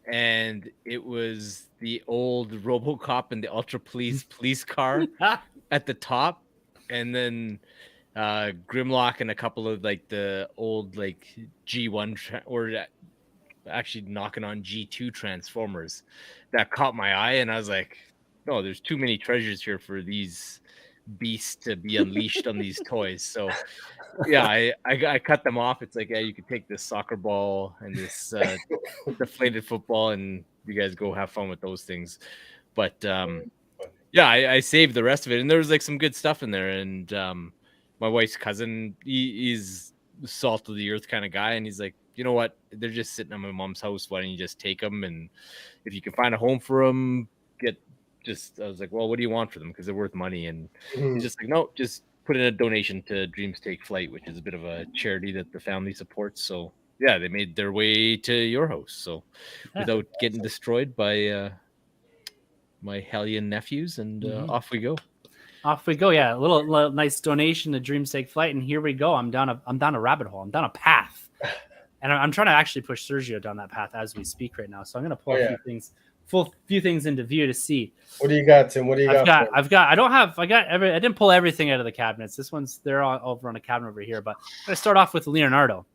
[SPEAKER 2] and it was the old RoboCop and the Ultra Police car at the top, and then Grimlock and a couple of like the old like G1 or actually knocking on G2 Transformers that caught my eye, and I was like, no, there's too many treasures here for these beasts to be unleashed on these toys. So yeah, I cut them off. It's like, yeah, you could take this soccer ball and this deflated football, and you guys go have fun with those things. But yeah, I saved the rest of it, and there was like some good stuff in there. And my wife's cousin, he's the salt of the earth kind of guy, and he's like, you know what? They're just sitting at my mom's house. Why don't you just take them? And if you can find a home for them, I was like, well, what do you want for them? Because they're worth money. And he's just like, no, just put in a donation to Dreams Take Flight, which is a bit of a charity that the family supports. So yeah, they made their way to your house. So without getting destroyed by my hellion nephews, and off we go.
[SPEAKER 1] Off we go. Yeah, a little nice donation to Dreams Take Flight, and here we go. I'm down a rabbit hole. I'm down a path, and I'm trying to actually push Sergio down that path as we speak right now. So I'm going to pull a few things into view to see.
[SPEAKER 3] What do you got, Tim? What do you got?
[SPEAKER 1] I didn't pull everything out of the cabinets. They're all over on a cabinet over here, but I'm going to start off with Leonardo.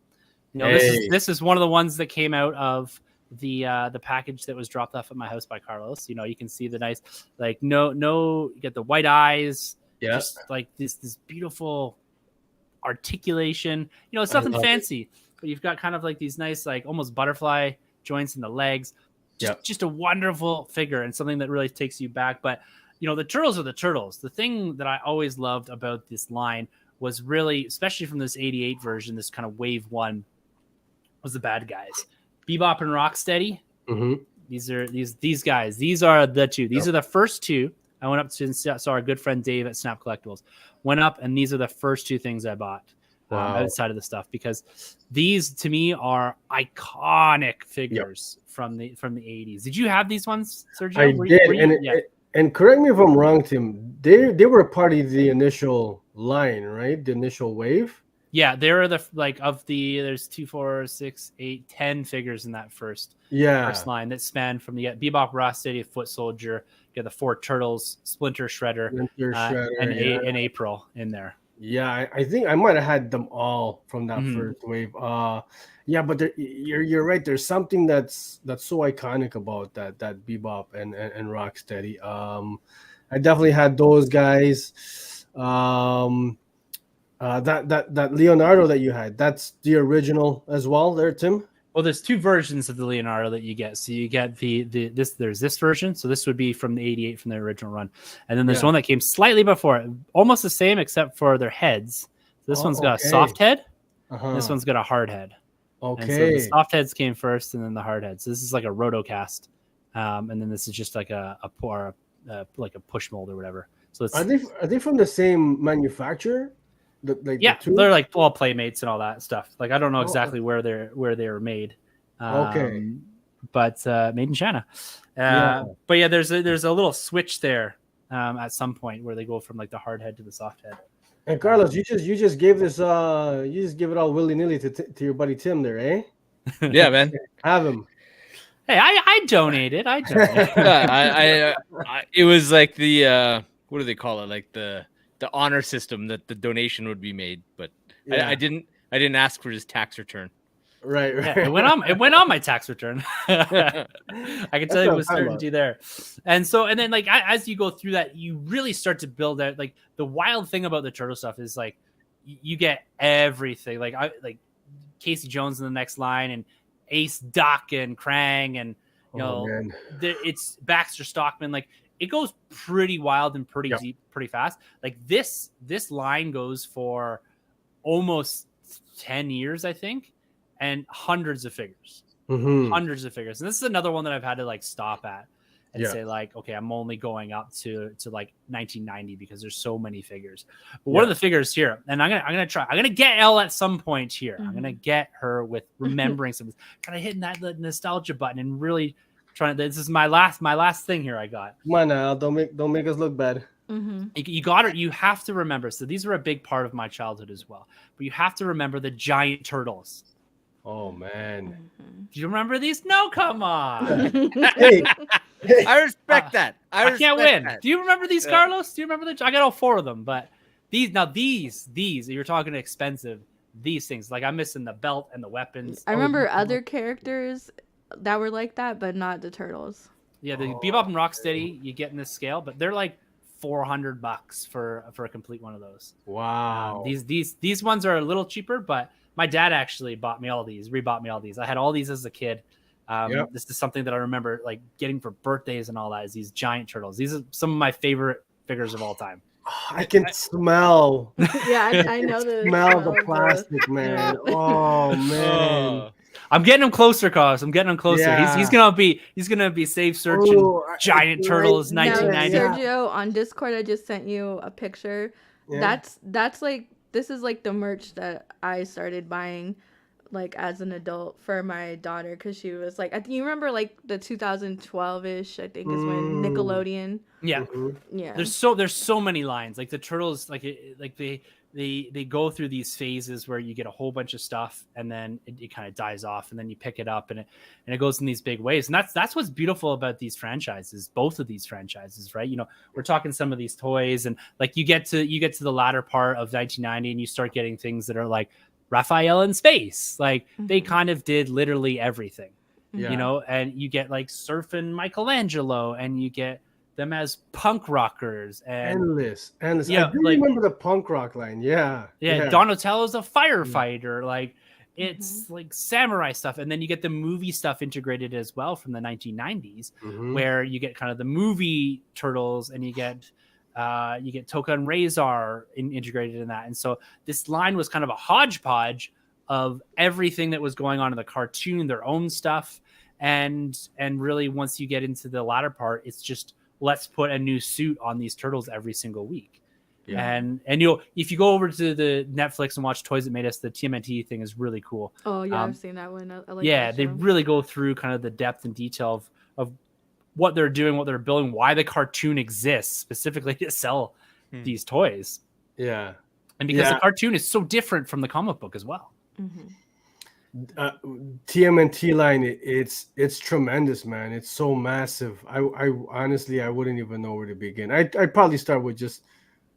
[SPEAKER 1] You know, this is one of the ones that came out of the package that was dropped off at my house by Carlos. You know, you can see the nice, like, you get the white eyes, just like this beautiful articulation. You know, it's nothing fancy, but you've got kind of like these nice, like almost butterfly joints in the legs. Just a wonderful figure and something that really takes you back. But, you know, the turtles are the turtles. The thing that I always loved about this line was really, especially from this 88 version, this kind of wave one, was the bad guys. Bebop and Rocksteady. Mm-hmm. These guys. These are the two. These are the first two. I went up to and saw our good friend Dave at Snap Collectibles. Went up, and these are the first two things I bought. Outside of the stuff, because these to me are iconic figures from the 80s. Did you have these ones, Sergio?
[SPEAKER 3] I did, and correct me if I'm wrong, Tim. They were part of the initial line, right? The initial wave.
[SPEAKER 1] Yeah, they were there's 2, 4, 6, 8, 10 figures in that first line that span from the Bebop, Rocksteady, Foot Soldier, you got the 4 Turtles, Splinter, Shredder, and April in there.
[SPEAKER 3] Yeah, I think I might have had them all from that first wave. But you're right. There's something that's so iconic about that Bebop and Rocksteady. I definitely had those guys. That Leonardo that you had, that's the original as well there, Tim?
[SPEAKER 1] Well, there's 2 versions of the Leonardo that you get. So you get there's this version. So this would be from the 88 from the original run. And then there's one that came slightly before it, almost the same except for their heads. So this one's got a soft head. This one's got a hard head. Okay. And so the soft heads came first and then the hard heads. So this is like a rotocast. And then this is just like a push mold or whatever. So it's,
[SPEAKER 3] are they from the same manufacturer?
[SPEAKER 1] They're like all playmates and all that stuff. Like I don't know exactly where they were made. But made in China. But yeah, there's a little switch there at some point where they go from like the hard head to the soft head.
[SPEAKER 3] And Carlos, you just gave this you just give it all willy nilly to your buddy Tim there, eh?
[SPEAKER 2] Yeah, man.
[SPEAKER 3] Have him.
[SPEAKER 1] Hey, I donated.
[SPEAKER 2] It was like the what do they call it? Like the honor system that the donation would be made, but I didn't ask for his tax return.
[SPEAKER 3] Right.
[SPEAKER 1] Yeah, it went on my tax return. I can tell you with certainty there. And then like as you go through that, you really start to build out. Like the wild thing about the turtle stuff is like you get everything. Like Casey Jones in the next line, and Ace Duck and Krang, and it's Baxter Stockman. Like it goes pretty wild and pretty deep, pretty fast. Like this line goes for almost 10 years, I think, and hundreds of figures. And this is another one that I've had to like stop at. and say like, okay, I'm only going up to like 1990 because there's so many figures. But one of the figures here, and I'm gonna get Elle at some point here. I'm gonna get her with remembering some, kind of hitting that the nostalgia button and really trying. This is my last thing here. I got.
[SPEAKER 3] Come on now, don't make us look bad.
[SPEAKER 1] You got it. You have to remember. So these were a big part of my childhood as well. But you have to remember the giant turtles.
[SPEAKER 3] Oh man,
[SPEAKER 1] Do you remember these? No, come on.
[SPEAKER 3] hey.
[SPEAKER 2] I respect that.
[SPEAKER 1] I can't win. That. Do you remember these, Carlos? Do you remember I got all 4 of them, but these you're talking expensive. These things, like I'm missing the belt and the weapons.
[SPEAKER 4] I remember other characters that were like that, but not the turtles.
[SPEAKER 1] Yeah, the Bebop and Rocksteady, you get in this scale, but they're like $400 for a complete one of those.
[SPEAKER 3] Wow.
[SPEAKER 1] These ones are a little cheaper, but my dad actually rebought me all these. I had all these as a kid. This is something that I remember like getting for birthdays and all that, is these giant turtles. These are some of my favorite figures of all time.
[SPEAKER 3] I can smell.
[SPEAKER 4] I know the
[SPEAKER 3] smell the plastic, man. Oh man.
[SPEAKER 1] I'm getting him closer, Carlos. I'm getting him closer.
[SPEAKER 3] Yeah.
[SPEAKER 1] He's gonna be safe searching giant turtles 1990.
[SPEAKER 4] Sergio, on Discord, I just sent you a picture. Yeah. That's like, this is like the merch that I started buying like as an adult for my daughter, because she was like, you remember like the 2012-ish, I think, is when Nickelodeon.
[SPEAKER 1] Yeah. Yeah. There's so many lines. Like the turtles, they go through these phases where you get a whole bunch of stuff and then it kind of dies off, and then you pick it up and it goes in these big waves. And that's what's beautiful about these franchises, both of these franchises, right? You know, we're talking some of these toys, and like you get to the latter part of 1990 and you start getting things that are like Raphael in space. Like they kind of did literally everything, you know, and you get like surfing Michelangelo, and you get them as punk rockers and
[SPEAKER 3] endless.
[SPEAKER 1] Yeah,
[SPEAKER 3] I do remember the punk rock line. Yeah.
[SPEAKER 1] Donatello's a firefighter. Like it's like samurai stuff, and then you get the movie stuff integrated as well from the 1990s, where you get kind of the movie turtles, and you get Toka and Razor integrated in that. And so this line was kind of a hodgepodge of everything that was going on in the cartoon, their own stuff, and really once you get into the latter part, it's just, let's put a new suit on these turtles every single week. And if you go over to the Netflix and watch Toys That Made Us, the TMNT thing is really cool.
[SPEAKER 4] Oh yeah, I've seen that one. I like
[SPEAKER 1] that
[SPEAKER 4] show.
[SPEAKER 1] They really go through kind of the depth and detail of what they're doing, what they're building, why the cartoon exists specifically to sell these toys.
[SPEAKER 3] Yeah.
[SPEAKER 1] And because the cartoon is so different from the comic book as well.
[SPEAKER 3] TMNT line, it's tremendous, man. It's so massive. I honestly, I wouldn't even know where to begin. I'd probably start with just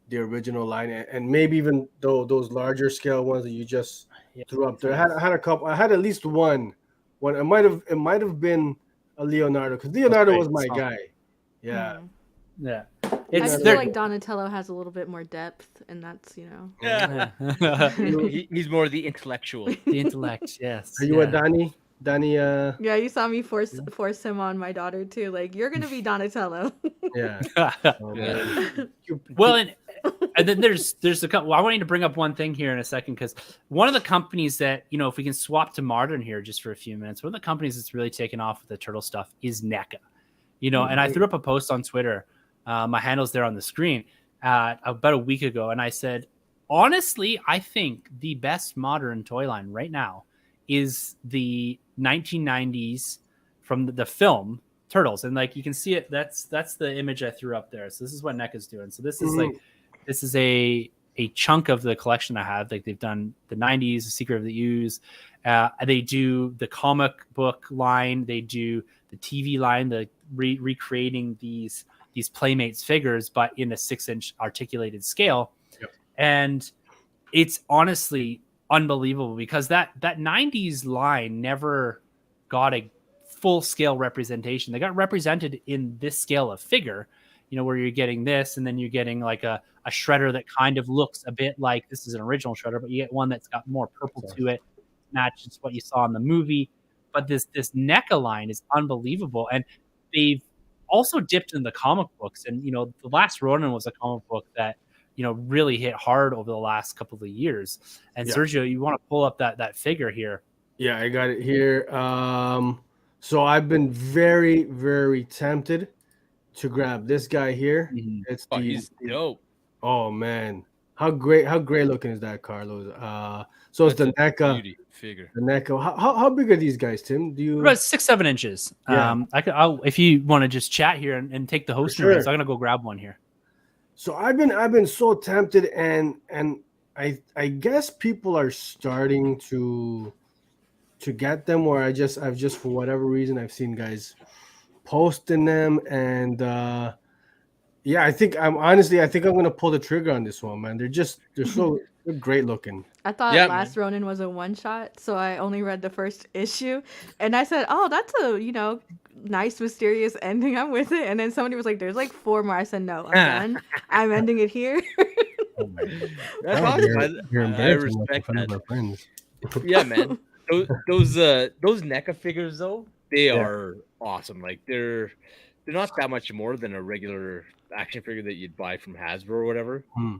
[SPEAKER 3] the original line, and maybe even those larger scale ones that you just threw up there. I had a couple. I had at least one. It might have been a Leonardo, because Leonardo was my guy. Yeah.
[SPEAKER 1] Yeah.
[SPEAKER 4] I feel like Donatello has a little bit more depth, and that's, you know.
[SPEAKER 2] Yeah. He's more the intellectual.
[SPEAKER 1] The intellect, yes.
[SPEAKER 3] Are you a Danny?
[SPEAKER 4] Yeah, you saw me force him on my daughter too. Like, you're gonna be Donatello.
[SPEAKER 3] Yeah.
[SPEAKER 1] Well, and then there's a couple. I want you to bring up one thing here in a second, because one of the companies that, you know, if we can swap to modern here just for a few minutes, one of the companies that's really taken off with the turtle stuff is NECA. You know, and I threw up a post on Twitter. My handle's there on the screen about a week ago, and I said, honestly, I think the best modern toy line right now is the 1990s from the film Turtles. And like you can see it, that's the image I threw up there. So this is what NECA's doing. So this is this is a chunk of the collection I have. Like they've done the 90s, The Secret of the Ooze. They do the comic book line. They do the TV line, the recreating these Playmates figures, but in a 6-inch articulated scale.
[SPEAKER 3] Yep.
[SPEAKER 1] And it's honestly unbelievable, because that 90s line never got a full scale representation. They got represented in this scale of figure, you know, where you're getting this, and then you're getting like a shredder that kind of looks a bit like this is an original shredder, but you get one that's got more purple to it, matches what you saw in the movie. But this NECA line is unbelievable. And they've also dipped in the comic books. And, you know, The Last Ronin was a comic book that, you know, really hit hard over the last couple of years. And Sergio, you want to pull up that figure here?
[SPEAKER 3] Yeah, I got it here. So I've been very, very tempted to grab this guy here.
[SPEAKER 1] Mhm.
[SPEAKER 3] It's
[SPEAKER 2] Oh,
[SPEAKER 3] the
[SPEAKER 2] he's dope.
[SPEAKER 3] oh man, how great looking is that, Carlos? So it's
[SPEAKER 2] That's
[SPEAKER 3] the
[SPEAKER 2] a
[SPEAKER 3] NECA.
[SPEAKER 2] beauty figure.
[SPEAKER 3] The NECA. How big are these guys, Tim? Do you?
[SPEAKER 1] About 6-7 inches.
[SPEAKER 3] Yeah.
[SPEAKER 1] I'll if you want to just chat here and take the hosting
[SPEAKER 3] sure.
[SPEAKER 1] reins, I'm gonna go grab one here.
[SPEAKER 3] So I've been so tempted, and I guess people are starting to get them, or I've just for whatever reason I've seen guys posting them, and yeah, I think I'm gonna pull the trigger on this one, man. They're great looking.
[SPEAKER 4] I thought
[SPEAKER 2] Yeah,
[SPEAKER 4] Last Ronin was a one shot, so I only read the first issue, and I said, "Oh, that's a nice mysterious ending. I'm with it." And then somebody was like, "There's like 4 more." I said, "No, I'm done. I'm ending it here."
[SPEAKER 3] Oh my God.
[SPEAKER 2] That's
[SPEAKER 3] Oh,
[SPEAKER 2] awesome.
[SPEAKER 3] you're
[SPEAKER 2] I
[SPEAKER 3] embarrassing us in
[SPEAKER 2] respect
[SPEAKER 3] front of
[SPEAKER 2] that.
[SPEAKER 3] our friends.
[SPEAKER 2] Yeah, man. Those NECA figures though, they
[SPEAKER 3] Yeah.
[SPEAKER 2] are awesome. Like they're not that much more than a regular action figure that you'd buy from Hasbro or whatever.
[SPEAKER 3] Hmm.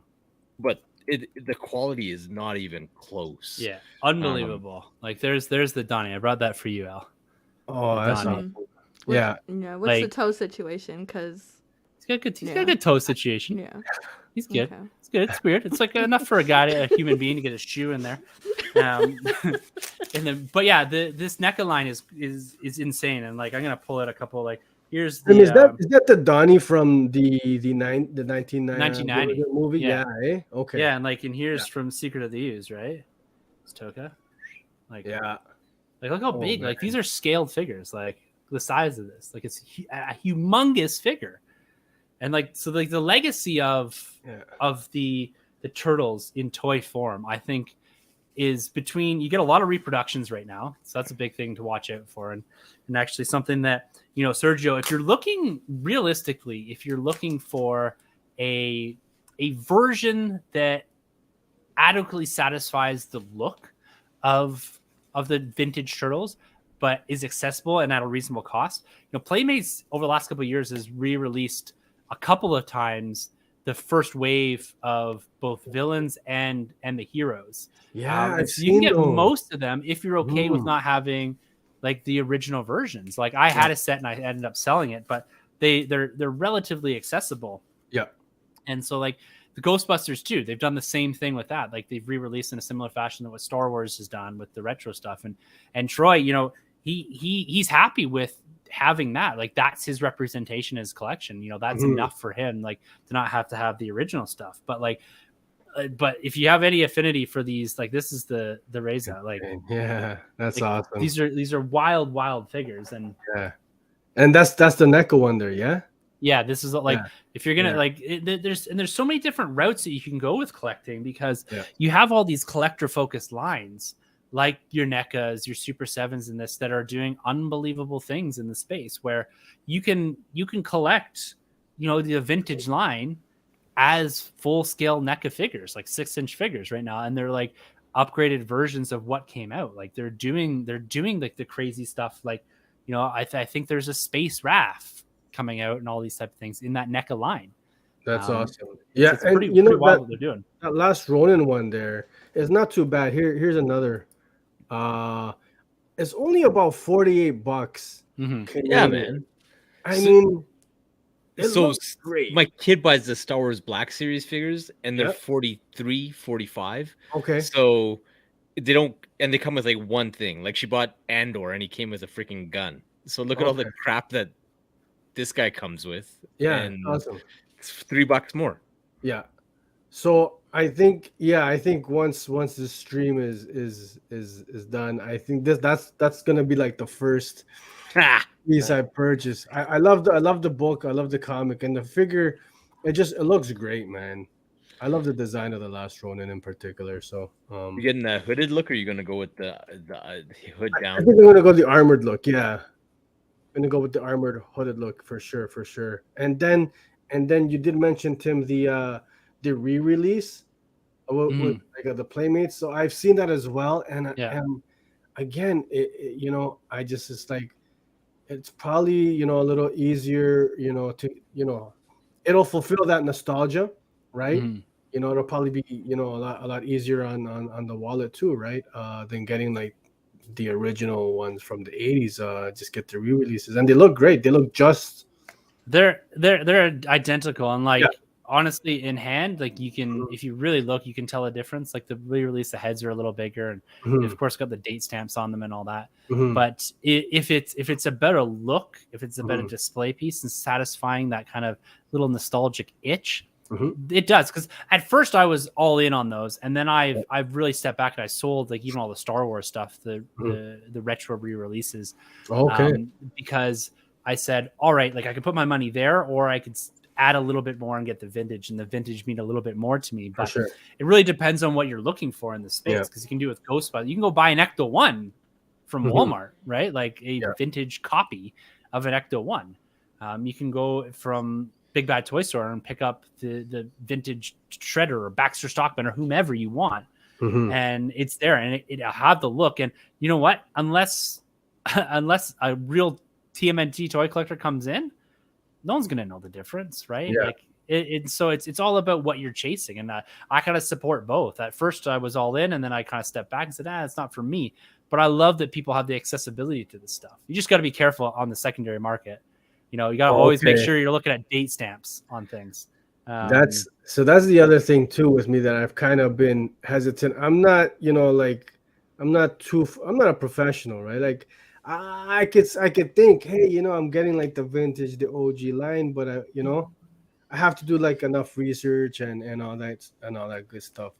[SPEAKER 2] But the quality is not even close.
[SPEAKER 1] Yeah, unbelievable. Like there's the Donnie. I brought that for you, Al.
[SPEAKER 3] Oh, that's
[SPEAKER 1] Donnie.
[SPEAKER 3] awesome.
[SPEAKER 4] What's,
[SPEAKER 3] Yeah.
[SPEAKER 4] what's
[SPEAKER 1] Like-
[SPEAKER 4] the toe situation? Because
[SPEAKER 1] He's got a good toe situation.
[SPEAKER 4] yeah,
[SPEAKER 1] He's good.
[SPEAKER 4] Okay.
[SPEAKER 1] It's good. It's weird. It's like enough for a human being to get a shoe in there. But yeah, this NECA line is insane. And like I'm gonna pull out a couple. Like here's the
[SPEAKER 3] And is that the Donnie from the 1990 movie?
[SPEAKER 1] Yeah.
[SPEAKER 3] Eh? Okay.
[SPEAKER 1] yeah, and here's from Secret of the Ooze, right? It's Toka. Like
[SPEAKER 3] Yeah.
[SPEAKER 1] Like look how
[SPEAKER 3] Oh,
[SPEAKER 1] big.
[SPEAKER 3] man.
[SPEAKER 1] Like these are scaled figures. Like the size of this. Like it's a humongous figure. And the legacy of the turtles in toy form, I think, is between, you get a lot of reproductions right now, so that's a big thing to watch out for, and actually something that Sergio, if you're looking realistically, if you're looking for a version that adequately satisfies the look of the vintage turtles, but is accessible and at a reasonable cost, Playmates over the last couple of years has re-released a couple of times the first wave of both villains and the heroes.
[SPEAKER 3] Yeah,
[SPEAKER 1] so you can get most of them if you're okay with not having like the original versions. Like I had a set and I ended up selling it, but they're relatively accessible.
[SPEAKER 3] Yeah. And
[SPEAKER 1] so like the Ghostbusters too, they've done the same thing with that. Like they've re-released in a similar fashion to what Star Wars has done with the retro stuff. And Troy, he's happy with having that. Like that's his representation, his collection. That's enough for him, like to not have to have the original stuff. But like but if you have any affinity for these, like this is the Reza. Like
[SPEAKER 3] yeah, that's awesome.
[SPEAKER 1] These are wild figures. And
[SPEAKER 3] and that's the NECA one there. Yeah,
[SPEAKER 1] this is like if you're gonna there's so many different routes that you can go with collecting, because you have all these collector focused lines like your NECAs, your Super 7s in this, that are doing unbelievable things in the space where you can collect, the vintage line as full scale NECA figures, like 6-inch figures right now. And they're like upgraded versions of what came out. Like they're doing like the crazy stuff. Like, I think there's a Space Wrath coming out and all these type of things in that NECA line.
[SPEAKER 3] That's awesome.
[SPEAKER 1] It's pretty wild what they're doing.
[SPEAKER 3] That last Ronin one there is not too bad. Here's another. It's only about $48.
[SPEAKER 2] Yeah, man.
[SPEAKER 3] I mean, it
[SPEAKER 2] so
[SPEAKER 3] looks great.
[SPEAKER 2] My kid buys the Star Wars Black Series figures, and they're $43, $45.
[SPEAKER 3] Okay.
[SPEAKER 2] So they don't, and they come with like one thing. Like she bought Andor, and he came with a freaking gun. So look at all the crap that this guy comes with.
[SPEAKER 3] Yeah,
[SPEAKER 2] and
[SPEAKER 3] awesome.
[SPEAKER 2] It's $3 more.
[SPEAKER 3] Yeah. So I think once this stream is done, I think that's gonna be like the first piece I purchase. I love the book, I love the comic, and the figure. It looks great, man. I love the design of the last Ronin in particular. So
[SPEAKER 2] you getting the hooded look, or are you gonna go with the hood down?
[SPEAKER 3] I think I'm gonna go the armored look. Yeah, I'm gonna go with the armored hooded look for sure. And then you did mention, Tim, the re-release with like the Playmates. So I've seen that as well, and again, I just, it's like, it's probably a little easier, to it'll fulfill that nostalgia, right? It'll probably be a lot easier on the wallet too, right? Than getting like the original ones from the 80s. Just get the re-releases, and they look great. They look just
[SPEAKER 1] They're identical, and like honestly, in hand, like you can, if you really look, you can tell a difference. Like the re-release, the heads are a little bigger, and they of course got the date stamps on them and all that. But if it's a better look, if it's a better display piece and satisfying that kind of little nostalgic itch, it does. Because at first I was all in on those, and then I've really stepped back and I sold like even all the Star Wars stuff, the retro re-releases, because I said, all right, like I could put my money there, or I could add a little bit more and get the vintage, and the vintage mean a little bit more to me. But it really depends on what you're looking for in the space, because you can do it with Ghostbusters. You can go buy an Ecto 1 from Walmart, right? Like a vintage copy of an Ecto 1. You can go from Big Bad Toy Store and pick up the vintage Shredder or Baxter Stockman or whomever you want. And it's there, and it'll have the look. And you know what? Unless a real TMNT toy collector comes in, no one's gonna know the difference, right? Like so it's all about what you're chasing, and I kind of support both. At first I was all in, and then I kind of stepped back and said, it's not for me. But I love that people have the accessibility to this stuff. You just got to be careful on the secondary market. You know, you got to always make sure you're looking at date stamps on things.
[SPEAKER 3] That's the other thing too with me that I've kind of been hesitant. I'm not, I'm not a professional, right? Like I could think, hey, I'm getting like the vintage, the OG line, but I have to do like enough research and all that good stuff.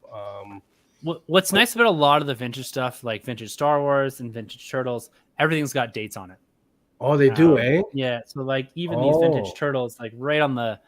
[SPEAKER 1] What's nice about a lot of the vintage stuff, like vintage Star Wars and vintage Turtles, everything's got dates on it.
[SPEAKER 3] Oh, they do, eh?
[SPEAKER 1] Yeah. So like even these vintage Turtles, like right on the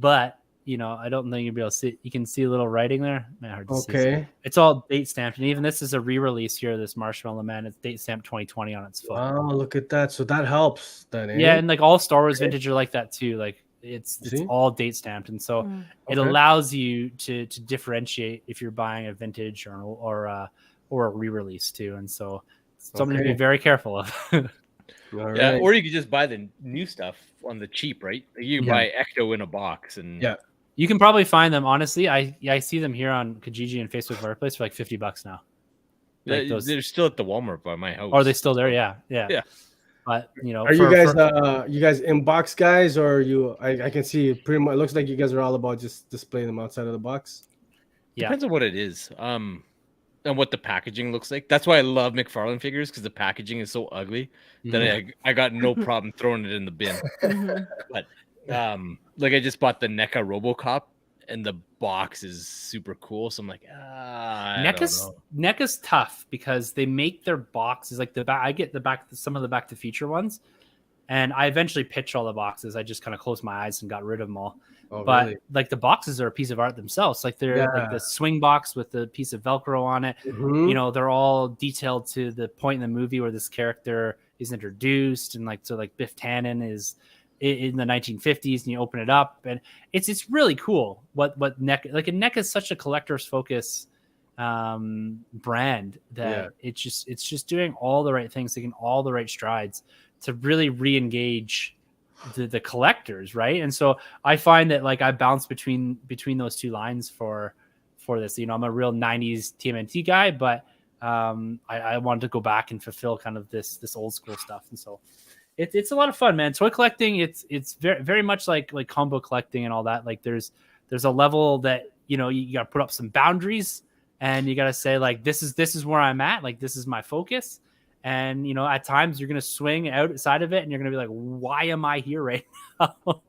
[SPEAKER 1] butt, I don't think you'll be able to see. You can see a little writing there. Man, hard to see. It's all date stamped, and even this is a re-release here. This Marshmallow Man, it's date stamped 2020 on its foot.
[SPEAKER 3] Wow, look at that. So that helps then. Eh?
[SPEAKER 1] Yeah, and like all Star Wars vintage are like that too. Like it's all date stamped, and so it allows you to differentiate if you're buying a vintage or a re-release too. And so something to be very careful of.
[SPEAKER 2] Or you could just buy the new stuff on the cheap, right? You can buy Ecto in a box, and
[SPEAKER 1] you can probably find them. Honestly, I see them here on Kijiji and Facebook Marketplace for like $50 now.
[SPEAKER 2] Like they're still at the Walmart by my house.
[SPEAKER 1] Are they still there? Yeah. But
[SPEAKER 3] are you guys inbox guys, or you? I can see pretty much. It looks like you guys are all about just displaying them outside of the box.
[SPEAKER 2] Depends on what it is. And what the packaging looks like. That's why I love McFarlane figures, because the packaging is so ugly that I got no problem throwing it in the bin. But like I just bought the NECA RoboCop, and the box is super cool. So I'm like,
[SPEAKER 1] NECA's tough because they make their boxes like I get some of the Back to Feature ones, and I eventually pitched all the boxes. I just kind of closed my eyes and got rid of them all.
[SPEAKER 3] Oh,
[SPEAKER 1] but
[SPEAKER 3] really?
[SPEAKER 1] Like the boxes are a piece of art themselves. Like they're like the swing box with the piece of Velcro on it. They're all detailed to the point in the movie where this character is introduced, and like Biff Tannen is in the 1950s, and you open it up, and it's really cool. What NECA, like NECA is such a collector's focus brand that it's just doing all the right things, taking all the right strides to really re-engage the collectors, right? And so I find that like I bounce between those two lines for this. I'm a real 90s TMNT guy, but I wanted to go back and fulfill kind of this old school stuff. And so it's a lot of fun, man. Toy collecting, it's very, very much like combo collecting and all that. Like there's a level that you got to put up some boundaries, and you got to say like this is where I'm at, like this is my focus. And at times you're gonna swing outside of it, and you're gonna be like, "Why am I here right now?"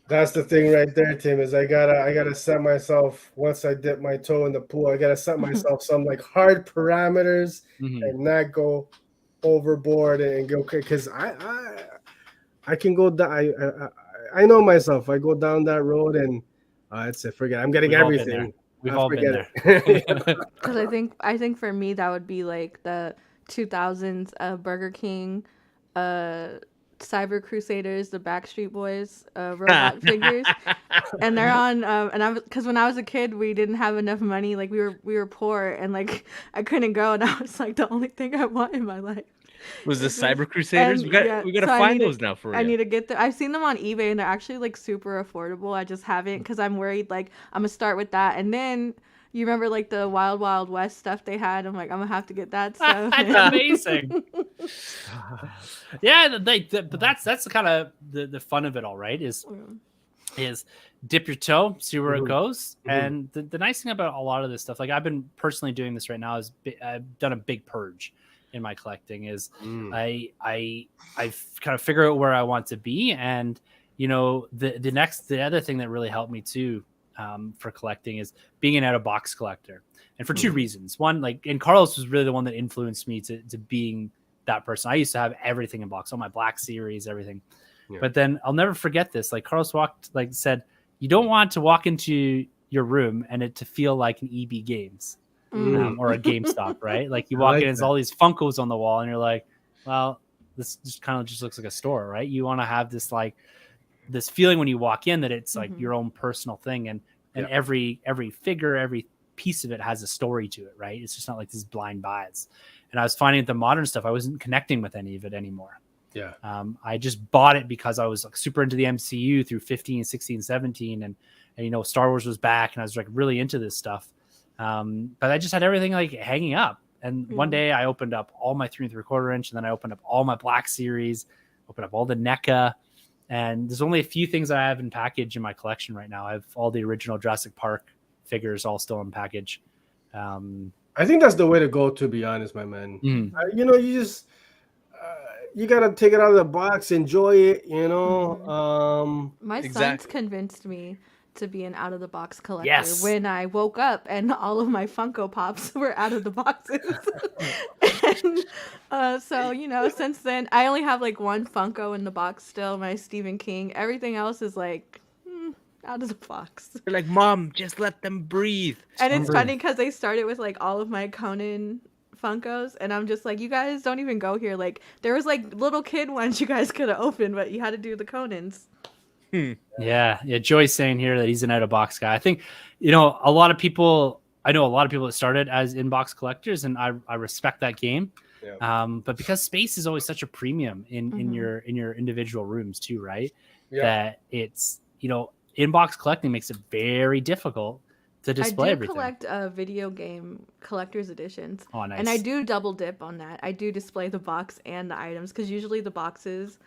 [SPEAKER 3] That's the thing right there, Tim. Is I gotta set myself, once I dip my toe in the pool, I gotta set myself some like hard parameters and not go overboard and go, because I can go down. I know myself. I go down that road and it's a forget. I'm getting everything.
[SPEAKER 1] We've all been there.
[SPEAKER 4] Because I think for me that would be like the 2000s Burger King, Cyber Crusaders, the Backstreet Boys robot figures, and they're on. Because when I was a kid, we didn't have enough money. Like we were poor, and like I couldn't go, and that was like the only thing I want in my life.
[SPEAKER 2] Was the Cyber Crusaders? We gotta find those now for you.
[SPEAKER 4] I need to get them. I've seen them on eBay, and they're actually like super affordable. I just haven't, because I'm worried like I'm gonna start with that, and then You remember like the Wild Wild West stuff they had? I'm like, I'm gonna have to get that stuff.
[SPEAKER 1] That's amazing. Yeah, but that's the kind of the fun of it all, right? Is dip your toe, see where it goes. And the nice thing about a lot of this stuff, like I've been personally doing this right now, is I've done a big purge in my collecting. Is I kind of figure out where I want to be, and the other thing that really helped me too for collecting is being an out of box collector, and for two reasons. One, and Carlos was really the one that influenced me to being that person. I used to have everything in box, all my Black Series, everything. Yeah. But then I'll never forget this. Like Carlos said, you don't want to walk into your room and it to feel like an EB Games or a GameStop, right? Like you walk in, it's all these Funkos on the wall, and you're like, well, this just kind of just looks like a store, right? You want to have this this feeling when you walk in that it's like your own personal thing, and every figure, every piece of it has a story to it, right? It's just not like these blind buys. And I was finding that the modern stuff, I wasn't connecting with any of it anymore.
[SPEAKER 3] Yeah.
[SPEAKER 1] I just bought it because I was like super into the MCU through 15, 16, 17. And Star Wars was back, and I was like really into this stuff. But I just had everything like hanging up. And one day I opened up all my 3 3/4 inch, and then I opened up all my Black Series, opened up all the NECA. And there's only a few things I have in package in my collection right now. I have all the original Jurassic Park figures all still in package.
[SPEAKER 3] I think that's the way to go, to be honest, my man. You just you gotta take it out of the box, enjoy it.
[SPEAKER 4] My son's convinced me to be an out of the box collector when I woke up and all of my Funko Pops were out of the boxes. And so since then I only have like one Funko in the box still, my Stephen King. Everything else is like out of the box.
[SPEAKER 2] You're like, Mom, just let them breathe.
[SPEAKER 4] And it's funny because they started with like all of my Conan Funkos, and I'm just like, you guys don't even go here. Like there was like little kid ones you guys could have opened, but you had to do the Conans.
[SPEAKER 1] Yeah. Joy's saying here that he's an out of box guy. I think I know a lot of people that started as in-box collectors, and I respect that game. But because space is always such a premium in your individual rooms too, right? That it's in-box collecting makes it very difficult to display everything.
[SPEAKER 4] I do collect video game collector's editions.
[SPEAKER 1] Oh, nice.
[SPEAKER 4] And I do double dip on that. I do display the box and the items, because usually the boxes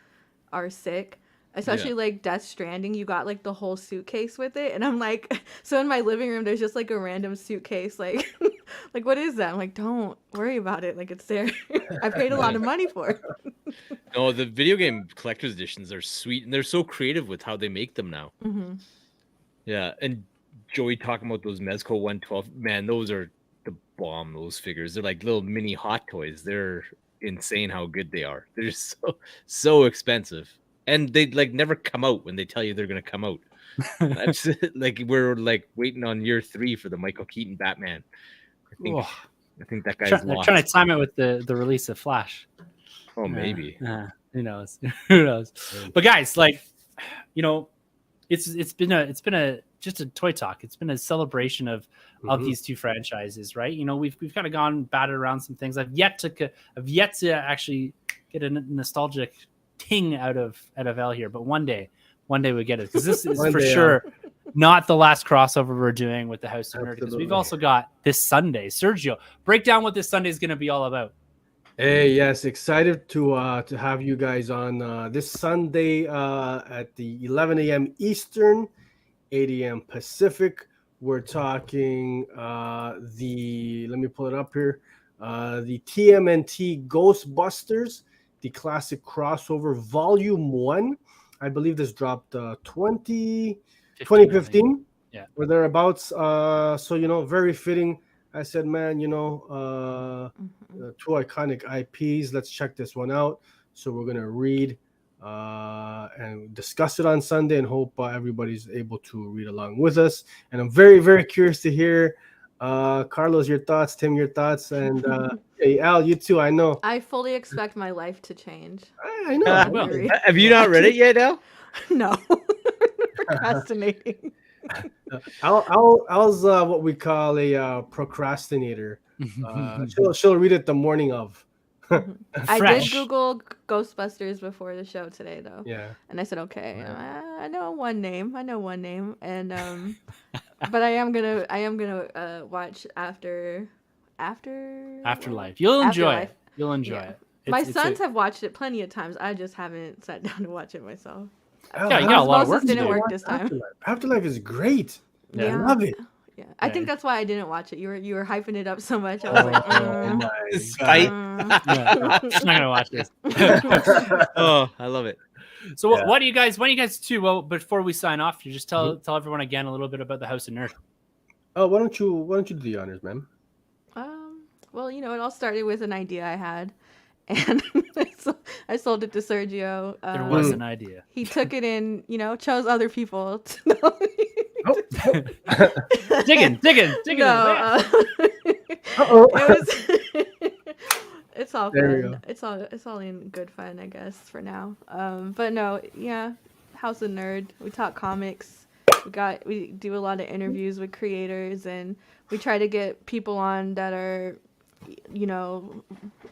[SPEAKER 4] are sick. Especially like Death Stranding, you got like the whole suitcase with it. And I'm like, so in my living room, there's just like a random suitcase. Like, like what is that? I'm like, don't worry about it. Like it's there. I paid a lot of money for it.
[SPEAKER 2] No, the video game collector's editions are sweet, and they're so creative with how they make them now. Yeah, and Joey talking about those Mezco 112, man, those are the bomb. Those figures, they're like little mini Hot Toys. They're insane how good they are. They're just so expensive, and they like never come out when they tell you they're gonna come out. That's like we're like waiting on year 3 for the Michael Keaton Batman. I think that guy's
[SPEAKER 1] they're trying to time it with the release of Flash.
[SPEAKER 2] Oh, maybe.
[SPEAKER 1] Who knows? Who knows? But guys, like, it's been just a toy talk. It's been a celebration of these two franchises, right? We've kind of gone batted around some things. I've yet to actually get a nostalgic ting out of L here, but one day we get it, because this is for sure not the last crossover we're doing with the House of Nerd, because we've also got this Sunday. Sergio, break down what this Sunday is going to be all about.
[SPEAKER 3] Hey, yes, excited to have you guys on this Sunday at the 11 a.m. Eastern, 8 a.m. Pacific. We're talking let me pull it up here, the TMNT Ghostbusters, the classic crossover Volume 1. I believe this dropped 2015 or thereabouts. So, very fitting. I said, man, two iconic IPs. Let's check this one out. So we're going to read and discuss it on Sunday, and hope everybody's able to read along with us. And I'm very, very curious to hear, Carlos, your thoughts, Tim, your thoughts, and hey, Al, you too. I know.
[SPEAKER 4] I fully expect my life to change.
[SPEAKER 3] I know.
[SPEAKER 2] Have you not read it yet, Al?
[SPEAKER 4] No. Procrastinating.
[SPEAKER 3] Al's what we call a procrastinator. She'll read it the morning of.
[SPEAKER 4] I did Google Ghostbusters before the show today, though.
[SPEAKER 3] Yeah.
[SPEAKER 4] And I said, okay, I know one name, and But I am gonna watch
[SPEAKER 1] Afterlife. You'll enjoy
[SPEAKER 4] Afterlife.
[SPEAKER 1] it. You'll enjoy
[SPEAKER 4] Yeah.
[SPEAKER 1] it.
[SPEAKER 4] My sons have watched it plenty of times. I just haven't sat down to watch it myself.
[SPEAKER 1] Yeah, you got a lot of work to
[SPEAKER 4] didn't
[SPEAKER 1] do.
[SPEAKER 4] work this time.
[SPEAKER 3] Afterlife is great.
[SPEAKER 1] Yeah.
[SPEAKER 3] I love it.
[SPEAKER 4] Yeah, I think that's why I didn't watch it. You were hyping it up so much. I was like,
[SPEAKER 2] Spite.
[SPEAKER 1] I'm not gonna watch this.
[SPEAKER 2] Oh, I love it.
[SPEAKER 1] So what do you guys do? Well, before we sign off, you just tell everyone again a little bit about the House of Nerd.
[SPEAKER 3] Oh, why don't you do the honors, ma'am?
[SPEAKER 4] Well, it all started with an idea I had, and I sold it to Sergio.
[SPEAKER 1] There was an idea.
[SPEAKER 4] He took it in, chose other people to know.
[SPEAKER 1] Digging.
[SPEAKER 4] No, it's all fun. It's all in good fun, I guess, for now. But no, yeah, House of Nerd. We talk comics. We do a lot of interviews with creators, and we try to get people on that are,